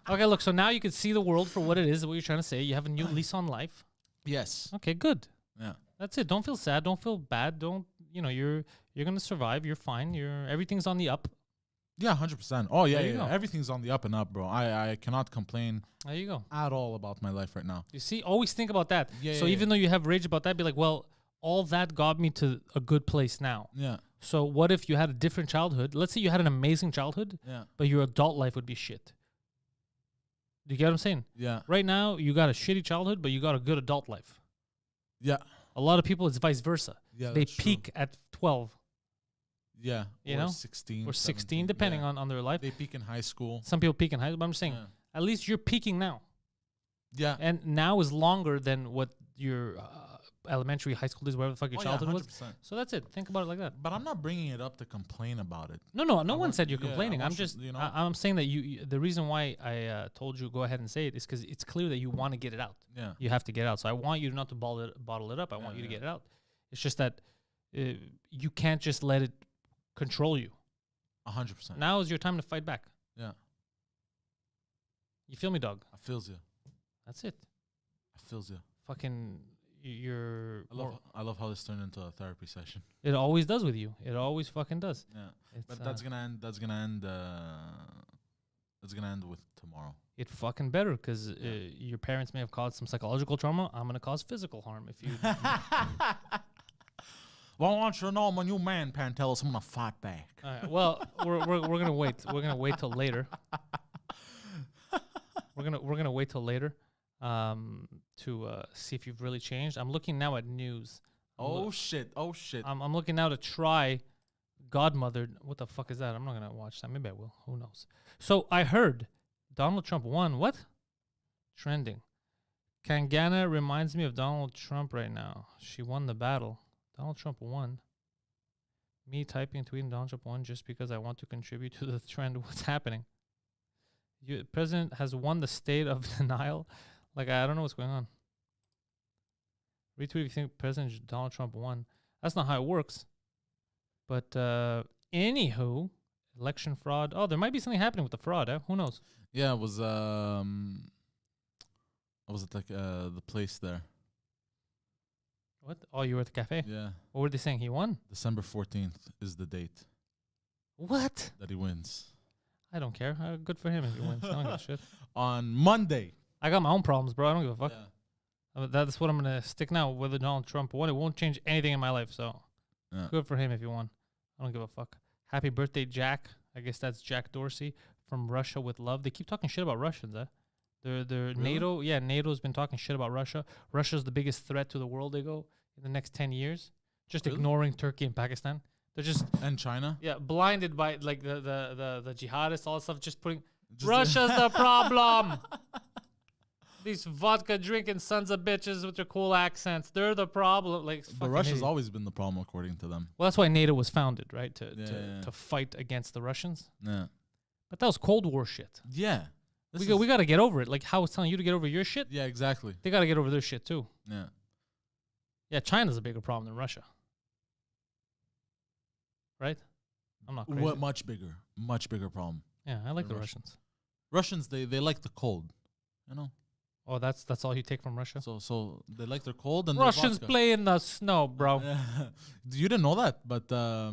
Okay, look. So now you can see the world for what it is. What you're trying to say. You have a new lease on life. Yes. Okay, good. Yeah. That's it. Don't feel sad. Don't feel bad. Don't you're gonna survive. You're fine. Everything's on the up. Yeah, 100%. Oh, yeah, There you yeah. go. Everything's on the up and up, bro. I cannot complain There you go. at all about my life right now. You see, always think about that. Yeah, So yeah, even though you have rage about that, be like, well, all that got me to a good place now. Yeah. So what if you had a different childhood? Let's say you had an amazing childhood, Yeah. but your adult life would be shit. Do you get what I'm saying? Yeah. Right now, you got a shitty childhood, but you got a good adult life. Yeah. A lot of people, it's vice versa. Yeah. They that's true. peak at 12 Yeah. you or know? 16. or 16, 17, depending yeah. on their life. They peak in high school. Some people peak in high school, but I'm just saying, Yeah. at least you're peaking now. Yeah. And now is longer than what your elementary, high school days, whatever the fuck your Oh, yeah, childhood was. 100%. So that's it. Think about it like that. But I'm not bringing it up to complain about it. No one want- said you're yeah, I complaining. I'm want just, you know? I'm saying that the reason why I told you go ahead and say it is because it's clear that you want to get it out. Yeah. You have to get it out. So I want you not to bottle it up. I want you to get it out. It's just that you can't just let it control you. 100%. Now is your time to fight back. Yeah. You feel me, dog? I feels you. That's it. I feels you. Fucking, you're. I love how this turned into a therapy session. It always does with you. It always fucking does. Yeah, It's, but that's gonna end. That's gonna end with tomorrow. It fucking better because your parents may have caused some psychological trauma. I'm gonna cause physical harm if you. Well, I want you to know I'm a new man, Pantelis. I'm gonna fight back. All right, well, we're gonna wait. We're gonna wait till later. We're gonna wait till later, to see if you've really changed. I'm looking now at news. Oh shit! I'm looking now to try Godmother. What the fuck is that? I'm not gonna watch that. Maybe I will. Who knows? So I heard Donald Trump won. What? Trending. Kangana reminds me of Donald Trump right now. She won the battle. Donald Trump won. Me typing and tweeting Donald Trump won just because I want to contribute to the trend. What's happening? President has won the state of denial. Like, I don't know what's going on. Retweet if you think President Donald Trump won. That's not how it works. But anywho, election fraud. Oh, there might be something happening with the fraud. Who knows? Yeah, it was it like the place there? What? Oh, you were at the cafe? Yeah. What were they saying? He won? December 14th is the date What? that he wins. I don't care. Good for him if he wins. I don't give a shit. On Monday. I got my own problems, bro. I don't give a fuck. Yeah. That's what I'm going to stick now. Whether Donald Trump won, it won't change anything in my life. So Yeah. good for him if he won. I don't give a fuck. Happy birthday, Jack. I guess that's Jack Dorsey from Russia with love. They keep talking shit about Russians, They're Really? NATO. Yeah, NATO's been talking shit about Russia. Russia's the biggest threat to the world, they go, in the next 10 years. Just Really? ignoring Turkey and Pakistan. They're just And China. blinded by like the jihadists, all that stuff, just putting Just- Russia's the problem. These vodka drinking sons of bitches with their cool accents. They're the problem. Like, But Russia's always been the problem, according to them. well, that's why NATO was founded, right? Yeah. To fight against the Russians. Yeah. But that was Cold War shit. Yeah. We got to get over it. Like how I was telling you to get over your shit, Yeah, exactly. they got to get over their shit too. Yeah. Yeah, China's a bigger problem than Russia. Right? I'm not crazy. What much bigger problem. Yeah, I like the Russia. Russians. Russians, they like the cold, you know. Oh, that's all you take from Russia? So they like their cold and their Russians vodka. play in the snow, bro. You didn't know that, but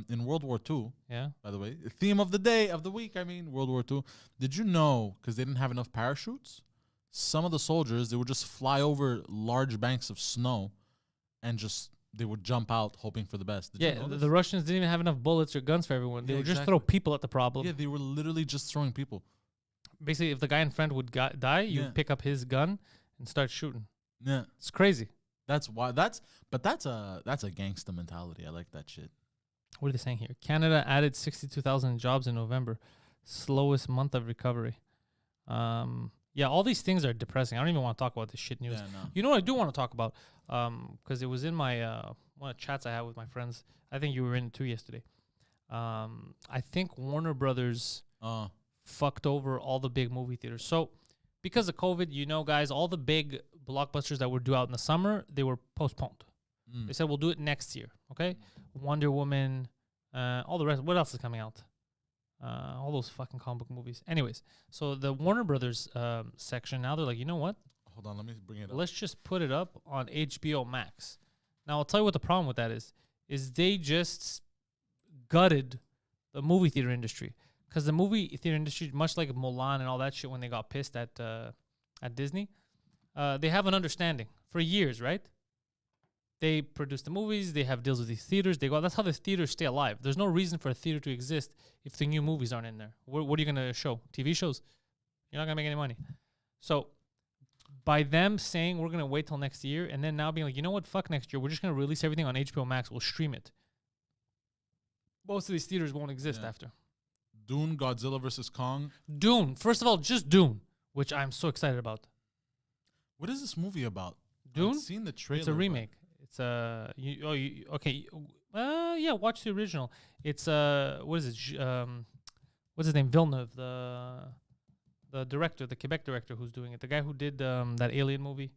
in World War II, Yeah. by the way, theme of the day of the week. I mean, World War II. Did you know? Because they didn't have enough parachutes. Some of the soldiers, they would just fly over large banks of snow, and they would jump out hoping for the best. Did you Yeah, know this? the Russians didn't even have enough bullets or guns for everyone. They Yeah, would just exactly. throw people at the problem. Yeah, they were literally just throwing people. Basically, if the guy in front would die, you Yeah. pick up his gun and start shooting. Yeah, It's crazy. that's why. That's a gangster mentality. I like that shit. What are they saying here? Canada added 62,000 jobs in November. Slowest month of recovery. Yeah, all these things are depressing. I don't even want to talk about this shit news. Yeah, no. You know what I do want to talk about? Because it was in my one of the chats I had with my friends. I think you were in it too yesterday. I think Warner Brothers fucked over all the big movie theaters. So because of COVID, you know, guys, all the big blockbusters that were due out in the summer, they were postponed. They said, we'll do it next year, okay? Wonder Woman, all the rest. What else is coming out? All those fucking comic book movies. Anyways, so the Warner Brothers section, now they're like, you know what? Hold on, let me bring it up. Let's just put it up on HBO Max. Now, I'll tell you what the problem with that is they just gutted the movie theater industry. Because the movie theater industry, much like Mulan and all that shit when they got pissed at Disney, they have an understanding for years, right? They produce the movies. They have deals with these theaters. They go. That's how the theaters stay alive. There's no reason for a theater to exist if the new movies aren't in there. What are you going to show? TV shows? You're not going to make any money. So by them saying we're going to wait till next year and then now being like, you know what? Fuck next year. We're just going to release everything on HBO Max. We'll stream it. Most of these theaters won't exist after. Dune, Godzilla vs. Kong. Dune. First of all, just Dune, which I'm so excited about. What is this movie about? Dune? I've seen the trailer. It's a remake. It's okay. Yeah, watch the original. It's what is it? What's his name? Villeneuve, the director, the Quebec director who's doing it. The guy who did that Alien movie.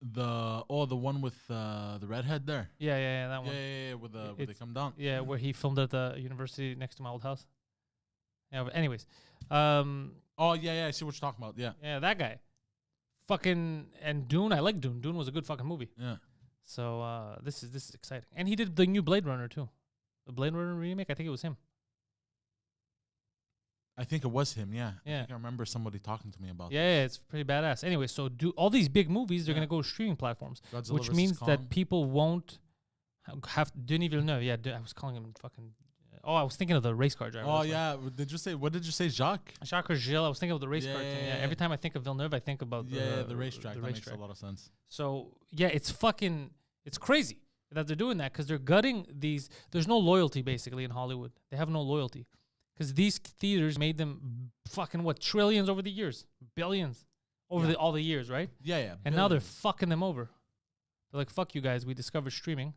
The one with the redhead there. Yeah, that one. Yeah, where they come down. Yeah, where he filmed at the university next to my old house. Yeah, but anyways. Oh, yeah, I see what you're talking about. Yeah. Yeah, that guy. Fucking, and Dune, I like Dune. Dune was a good fucking movie. Yeah. So this is exciting. And he did the new Blade Runner too. The Blade Runner remake, I think it was him. I think it was him. Yeah. Yeah. I think I remember somebody talking to me about. Yeah, it's pretty badass. Anyway, so do all these big movies, they're Yeah. gonna go streaming platforms, Godzilla which versus means Kong. that people won't have Denis Villeneuve. Yeah, I was calling him fucking. Oh, I was thinking of the race car driver. Oh that's why. yeah. Did you say? What did you say, Jacques? Jacques or Gilles. I was thinking of the race car thing. Yeah. Yeah. Every time I think of Villeneuve, I think about The racetrack. The That racetrack. makes a lot of sense. So yeah, it's crazy that they're doing that because they're gutting these. There's no loyalty basically in Hollywood. They have no loyalty because these theaters made them fucking trillions over the years, billions over all the years, right? Yeah. And now they're fucking them over. They're like, fuck you guys. We discovered streaming,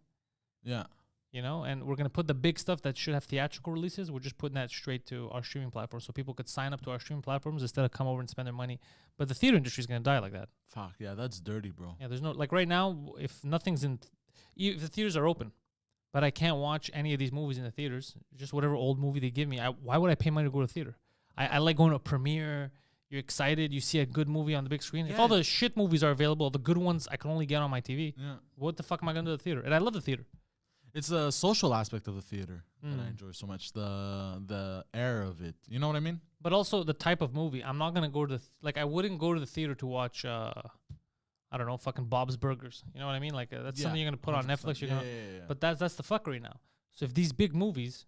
Yeah. and we're gonna put the big stuff that should have theatrical releases. We're just putting that straight to our streaming platform, so people could sign up to our streaming platforms instead of come over and spend their money. But the theater industry is gonna die like that. Fuck yeah. That's dirty, bro. Yeah, there's no right now. If nothing's if the theaters are open, but I can't watch any of these movies in the theaters, just whatever old movie they give me. Why would I pay money to go to the theater? I like going to a premiere. You're excited. You see a good movie on the big screen. If all the shit movies are available, the good ones I can only get on my TV. Yeah. What the fuck am I gonna do at the theater? And I love the theater. It's the social aspect of the theater that I enjoy so much. The air of it. You know what I mean? But also the type of movie. I'm not gonna go to I wouldn't go to the theater to watch. I don't know, fucking Bob's Burgers. You know what I mean? Like that's something you're gonna put on 100%. Netflix. You're gonna. Yeah. But that's the fuckery now. So if these big movies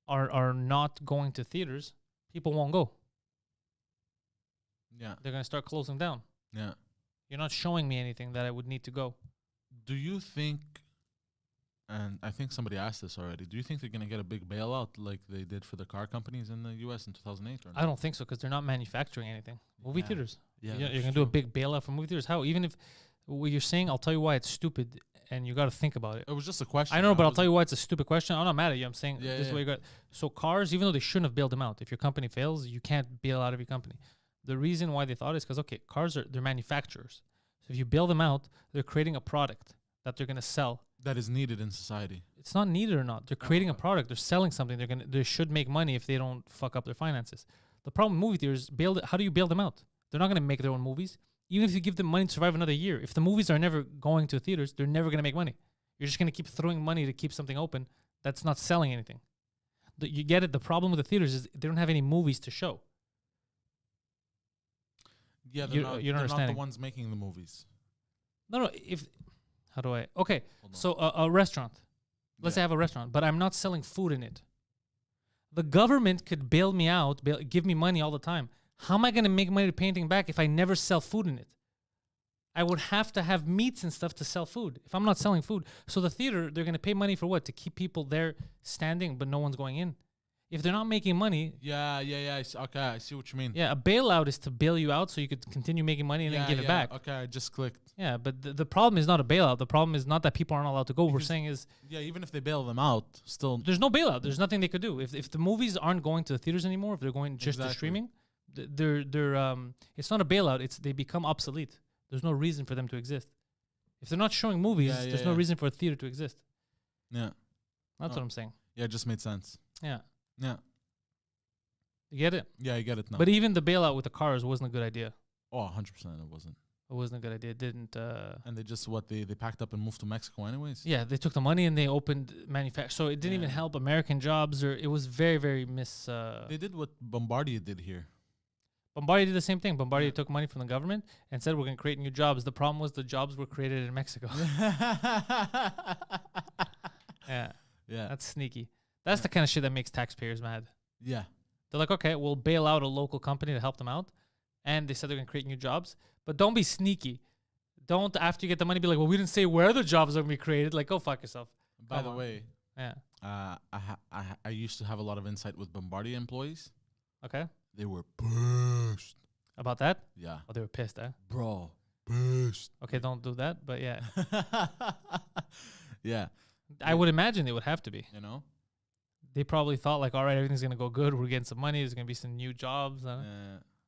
are not going to theaters, people won't go. Yeah. They're gonna start closing down. Yeah. You're not showing me anything that I would need to go. Do you think, and I think somebody asked this already, do you think they're going to get a big bailout like they did for the car companies in the U.S. in 2008? Or I don't think so because they're not manufacturing anything. Movie Yeah. theaters. Yeah, You're that's gonna do a true. big bailout for movie theaters. How? Even if what you're saying, I'll tell you why it's stupid, and you got to think about it. It was just a question. I know, but I'll tell you why it's a stupid question. I'm not mad at you. I'm saying Yeah, this is yeah. what you got. So cars, even though they shouldn't have bailed them out, if your company fails, you can't bail out every company. The reason why they thought is because cars they're manufacturers. So if you bail them out, they're creating a product that they're gonna sell. that is needed in society. It's not needed or not. They're creating a product. They're selling something. They should make money if they don't fuck up their finances. The problem with movie theaters, how do you bail them out? They're not gonna make their own movies. Even if you give them money to survive another year, if the movies are never going to theaters, they're never gonna make money. You're just gonna keep throwing money to keep something open that's not selling anything. You get it? The problem with the theaters is they don't have any movies to show. Yeah, You're they're not understanding. the ones making the movies. No. Okay. So a restaurant. Let's say I have a restaurant, but I'm not selling food in it. The government could bail me out, give me money all the time. How am I going to make money to pay anything back if I never sell food in it? I would have to have meats and stuff to sell food if I'm not selling food. So the theater, they're going to pay money for what? To keep people there standing, but no one's going in. If they're not making money, Yeah. Okay, I see what you mean. a bailout is to bail you out so you could continue making money and then give it back. Okay, I just clicked. Yeah, but the problem is not a bailout. The problem is not that people aren't allowed to go. What we're saying is Yeah, even if they bail them out, still. there's no bailout. There's nothing they could do. If the movies aren't going to the theaters anymore, if they're going just to Exactly. streaming, they're it's not a bailout. They become obsolete. There's no reason for them to exist. If they're not showing movies, there's no reason for a theater to exist. Yeah. That's what I'm saying. Yeah, it just made sense. Yeah, Yeah. you get it. Yeah, I get it now. But even the bailout with the cars wasn't a good idea. Oh, 100% it wasn't. It wasn't a good idea. It didn't. And they just they packed up and moved to Mexico anyways. Yeah, they took the money and they opened manufacture. So it didn't even help American jobs, or it was very, very They did what Bombardier did here. Bombardier did the same thing. Bombardier took money from the government and said we're going to create new jobs. The problem was the jobs were created in Mexico. Yeah, Yeah. that's sneaky. That's the kind of shit that makes taxpayers mad. Yeah. They're like, okay, we'll bail out a local company to help them out. And they said they're going to create new jobs. But don't be sneaky. Don't, after you get the money, be like, well, we didn't say where the jobs are going to be created. Like, go fuck yourself. By Come the on. way, Yeah. I used to have a lot of insight with Bombardier employees. Okay. They were pissed. About that? Yeah. Oh, they were pissed, eh? Bro, pissed. Okay, don't do that. But yeah, Yeah. I would imagine they would have to be. You know? They probably thought like, all right, everything's going to go good. We're getting some money. There's going to be some new jobs. Yeah.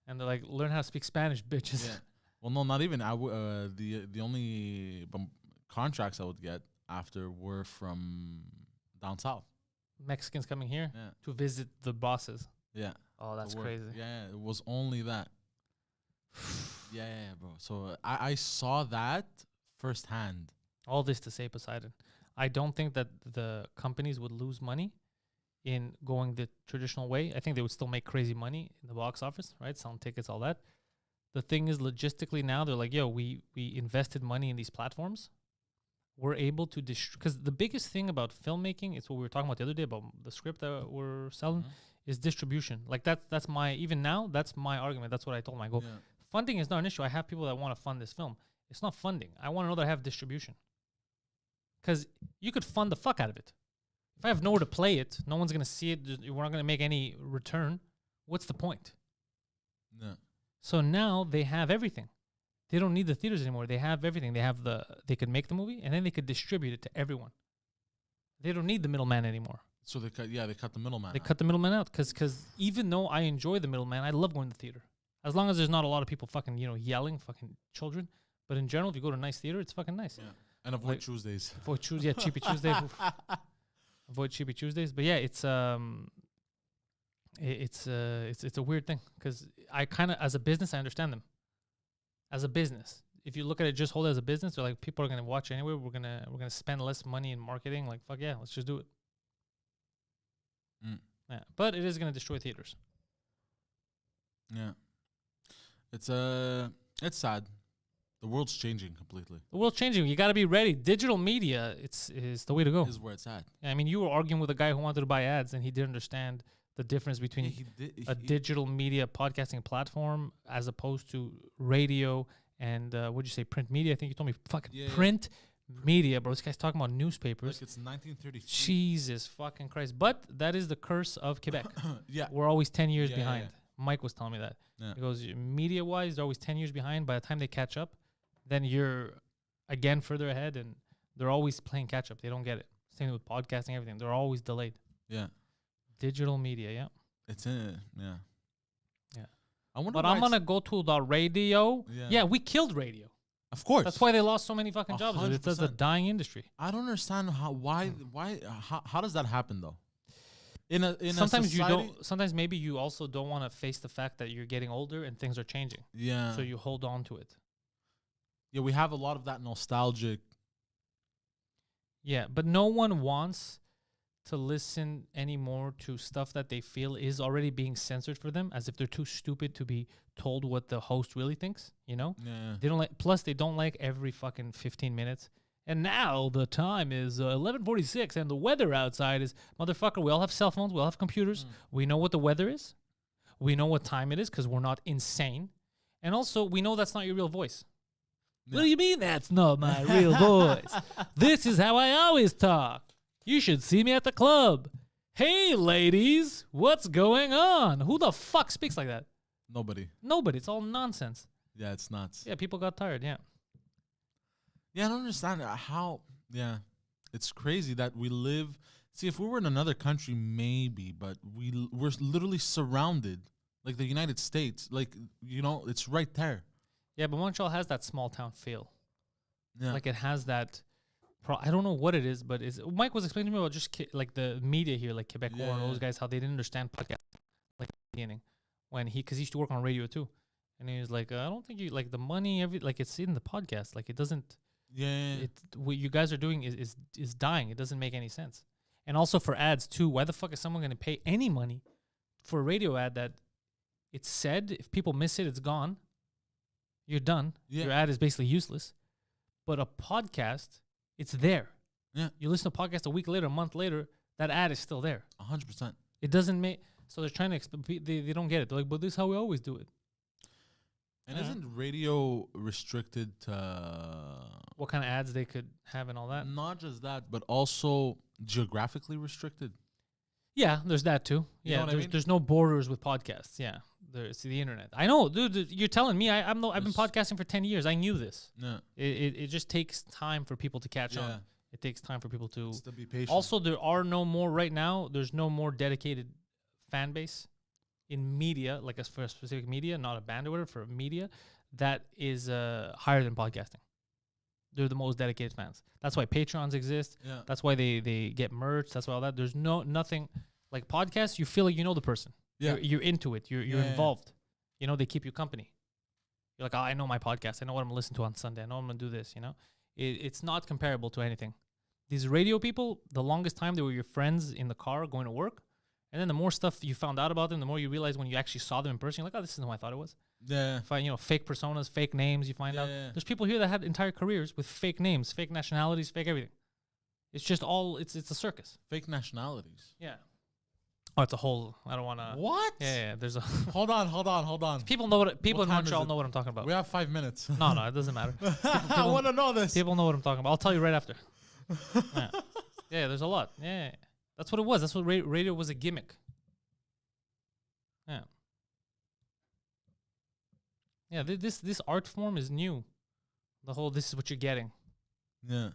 And they're like, learn how to speak Spanish, bitches. Yeah. Well, no, not even. The only contracts I would get after were from down south. Mexicans coming here Yeah. to visit the bosses. Yeah. Oh, that's to work. crazy. Yeah, it was only that. yeah, bro. So I saw that firsthand. All this to say, Poseidon, I don't think that the companies would lose money in going the traditional way. I think they would still make crazy money in the box office, right? Selling tickets, all that. The thing is, logistically now, they're like, yo, we invested money in these platforms. We're able to because the biggest thing about filmmaking is what we were talking about the other day about the script that we're selling is distribution. Like that's my, even now, that's my argument. That's what I told them. I go, funding is not an issue. I have people that want to fund this film. It's not funding. I want to know that I have distribution. Because you could fund the fuck out of it. If I have nowhere to play it, no one's going to see it. We're not going to make any return. What's the point? Yeah. So now they have everything. They don't need the theaters anymore. They have everything. They could make the movie and then they could distribute it to everyone. They don't need the middleman anymore. So they cut the middleman. They cut the middleman out because even though I enjoy the middleman, I love going to the theater. As long as there's not a lot of people fucking, yelling, fucking children. But in general, if you go to a nice theater, it's fucking nice. Yeah. And avoid Tuesdays. Avoid Tuesdays, Cheapy Tuesdays. Avoid Cheapy Tuesdays. But yeah, it's a weird thing because I kind of, as a business, I understand them. As a business, if you look at it, just hold it as a business. They're like, people are gonna watch anyway. We're gonna spend less money in marketing. Like, fuck yeah, let's just do it. Yeah, but it is gonna destroy theaters. Yeah, it's sad. The world's changing completely. The world's changing. You got to be ready. Digital media, is the way to go. Is where it's at. I mean, you were arguing with a guy who wanted to buy ads, and he didn't understand the difference between a digital media podcasting platform as opposed to radio and what'd you say, print media? I think you told me fucking print media, bro. This guy's talking about newspapers. Like it's 1933. Jesus fucking Christ. But that is the curse of Quebec. Yeah. We're always 10 years behind. Yeah. Mike was telling me that. Yeah. He goes, media-wise, they're always 10 years behind. By the time they catch up, then you're again further ahead, and they're always playing catch-up. They don't get it. Same with podcasting, everything. They're always delayed. Yeah. Digital media, yeah. It's yeah. Yeah. I wonder. But I'm gonna go to the radio. Yeah, we killed radio. Of course. That's why they lost so many fucking jobs. It's a dying industry. I don't understand how does that happen though? In Sometimes a society, you don't. Sometimes maybe you also don't want to face the fact that you're getting older and things are changing. Yeah. So you hold on to it. Yeah, we have a lot of that nostalgic. Yeah, but no one wants to listen anymore to stuff that they feel is already being censored for them, as if they're too stupid to be told what the host really thinks, Yeah. They don't like, plus they don't like every fucking 15 minutes. And now the time is 11:46 and the weather outside is, motherfucker, we all have cell phones, we all have computers. We know what the weather is. We know what time it is because we're not insane. And also, we know that's not your real voice. Yeah. What do you mean that's not my real voice? This is how I always talk. You should see me at the club. Hey, ladies, what's going on? Who the fuck speaks like that? Nobody. It's all nonsense. Yeah, it's nuts. Yeah, people got tired, yeah. Yeah, I don't understand how. Yeah, it's crazy that we live. See, if we were in another country, maybe, but we're literally surrounded, like the United States. Like, it's right there. Yeah, but Montreal has that small town feel. Yeah. Like it has that. I don't know what it is, but Mike was explaining to me about just like the media here, like Quebecois and those guys, how they didn't understand podcast like at the beginning because he used to work on radio too, and he was like, I don't think you like the money like it's in the podcast, like it doesn't. Yeah. What you guys are doing is dying. It doesn't make any sense. And also for ads too. Why the fuck is someone going to pay any money for a radio ad that it's said if people miss it, it's gone. You're done. Yeah. Your ad is basically useless. But a podcast, it's there. Yeah. You listen to a podcast a week later, a month later, that ad is still there. 100%. It doesn't make. So they're trying to they don't get it. They're like, but this is how we always do it. And isn't radio restricted to what kind of ads they could have and all that? Not just that, but also geographically restricted. Yeah, there's that too. You know Yeah, what I mean? There's no borders with podcasts. Yeah, there's the internet. I know, dude. You're telling me I've been podcasting for 10 years. I knew this. Yeah. It just takes time for people to catch on. It takes time for people to be patient. Also, there are no more right now. There's no more dedicated fan base in media, like for a specific media, not a band or whatever, for media that is higher than podcasting. They're the most dedicated fans. That's why Patreons exist. Yeah. That's why they get merch. That's why all that. There's nothing like podcasts. You feel like you know the person. Yeah. You're into it. You're involved. You know, they keep you company. You're like, oh, I know my podcast. I know what I'm listening to on Sunday. I know I'm gonna do this. it's not comparable to anything. These radio people, the longest time they were your friends in the car going to work. And then the more stuff you found out about them, the more you realize when you actually saw them in person, you're like, oh, this isn't who I thought it was. Yeah. Find, fake personas, fake names, you find out. Yeah. There's people here that had entire careers with fake names, fake nationalities, fake everything. It's just all, it's a circus. Fake nationalities. Yeah. Oh, it's a whole, I don't want to. What? Yeah, there's a. Hold on. People know people What in time Montreal is it? know what I'm talking about. We have 5 minutes. No, it doesn't matter. I want to know this. People know what I'm talking about. I'll tell you right after. Yeah, there's a lot. Yeah. That's what it was. That's what radio was, a gimmick. Yeah. Yeah, this art form is new. The whole, this is what you're getting. Yeah.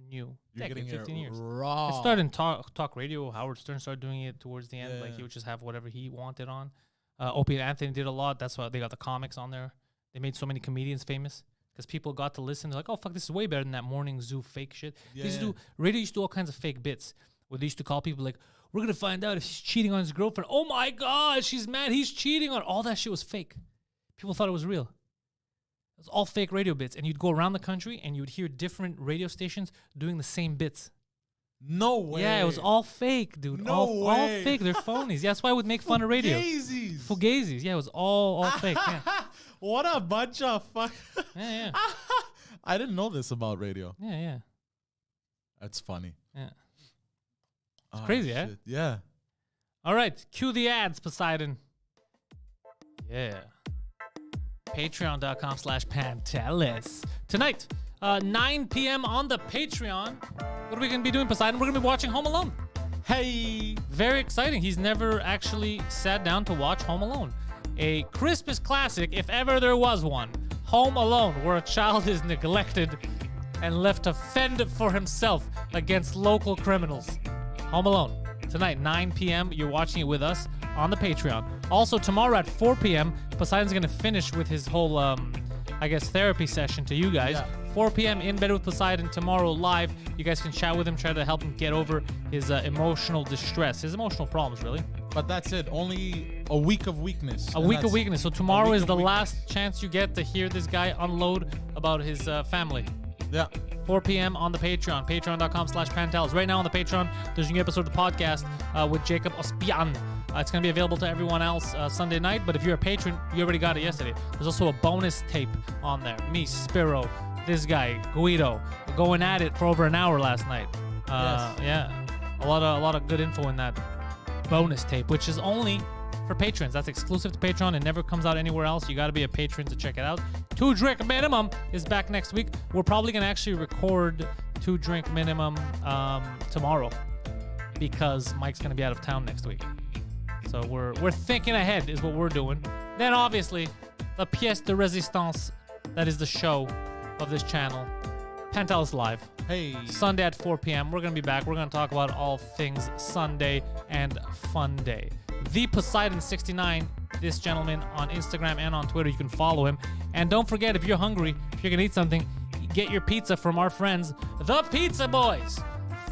New. You're Decade, getting 15 it years. raw. It started in talk radio. Howard Stern started doing it towards the end. Yeah. Like, he would just have whatever he wanted on. Opie and Anthony did a lot. That's why they got the comics on there. They made so many comedians famous because people got to listen. They're like, oh, fuck, this is way better than that morning zoo fake shit. Yeah, They used to radio used to do all kinds of fake bits where they used to call people like, we're going to find out if he's cheating on his girlfriend. Oh, my God, she's mad. He's cheating on her. All that shit was fake. People thought it was real. It was all fake radio bits. And you'd go around the country and you would hear different radio stations doing the same bits. No way. Yeah, it was all fake, dude. No all way. fake. They're phonies. Yeah, that's why I would make fun of radio. Fugazis. Fugazis. Yeah, it was all fake. Yeah. What a bunch of fuck. Yeah. I didn't know this about radio. Yeah. That's funny. Yeah. It's crazy, eh? Yeah. All right, cue the ads, Poseidon. Yeah. Patreon.com/Pantelis. Tonight, 9 p.m. on the Patreon. What are we going to be doing, Poseidon? We're going to be watching Home Alone. Hey. Very exciting. He's never actually sat down to watch Home Alone. A Christmas classic, if ever there was one. Home Alone, where a child is neglected and left to fend for himself against local criminals. Home Alone. Tonight, 9 p.m. You're watching it with us on the Patreon. Also, tomorrow at 4 p.m., Poseidon's going to finish with his whole, therapy session to you guys. Yeah. 4 p.m. in bed with Poseidon tomorrow live. You guys can chat with him, try to help him get over his emotional distress, his emotional problems, really. But that's it. Only a week of weakness. A week of weakness. So tomorrow week is of the weakness. last chance you get to hear this guy unload about his family. Yeah. 4 p.m. on the Patreon, patreon.com/Pantelis. Right now on the Patreon, there's a new episode of the podcast with Jacob Ospian. It's going to be available to everyone else Sunday night, but if you're a patron, you already got it yesterday. There's also a bonus tape on there. Me, Spiro, this guy, Guido, going at it for over an hour last night. Yes. Yeah, a lot of good info in that bonus tape, which is only for patrons. That's exclusive to Patreon. It never comes out anywhere else. You got to be a patron to check it out. 2 Drink Minimum is back next week. We're probably going to actually record 2 Drink Minimum tomorrow because Mike's going to be out of town next week. So we're thinking ahead is what we're doing. Then obviously the pièce de résistance, that is the show of this channel, Pantelis Live. Hey. Sunday at 4 p.m. We're going to be back. We're going to talk about all things Sunday and Fun Day. The Poseidon69, this gentleman on Instagram and on Twitter. You can follow him. And don't forget, if you're hungry, if you're going to eat something, get your pizza from our friends, the Pizza Boys.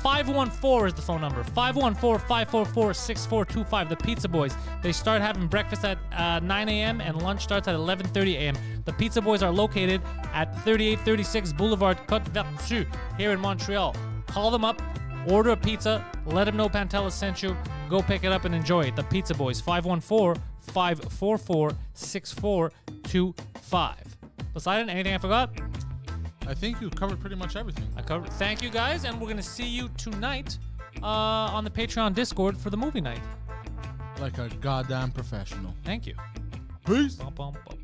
514 is the phone number. 514-544-6425. The Pizza Boys. They start having breakfast at 9 a.m. and lunch starts at 11:30 a.m. The Pizza Boys are located at 3836 Boulevard Côte-Vertu here in Montreal. Call them up, order a pizza, let them know Pantelis sent you. Go pick it up and enjoy it. The Pizza Boys. 514-544-6425. Poseidon, anything I forgot? I think you covered pretty much everything. I covered. Thank you guys, and we're gonna see you tonight on the Patreon Discord for the movie night. Like a goddamn professional. Thank you. Peace. Bum, bum, bum.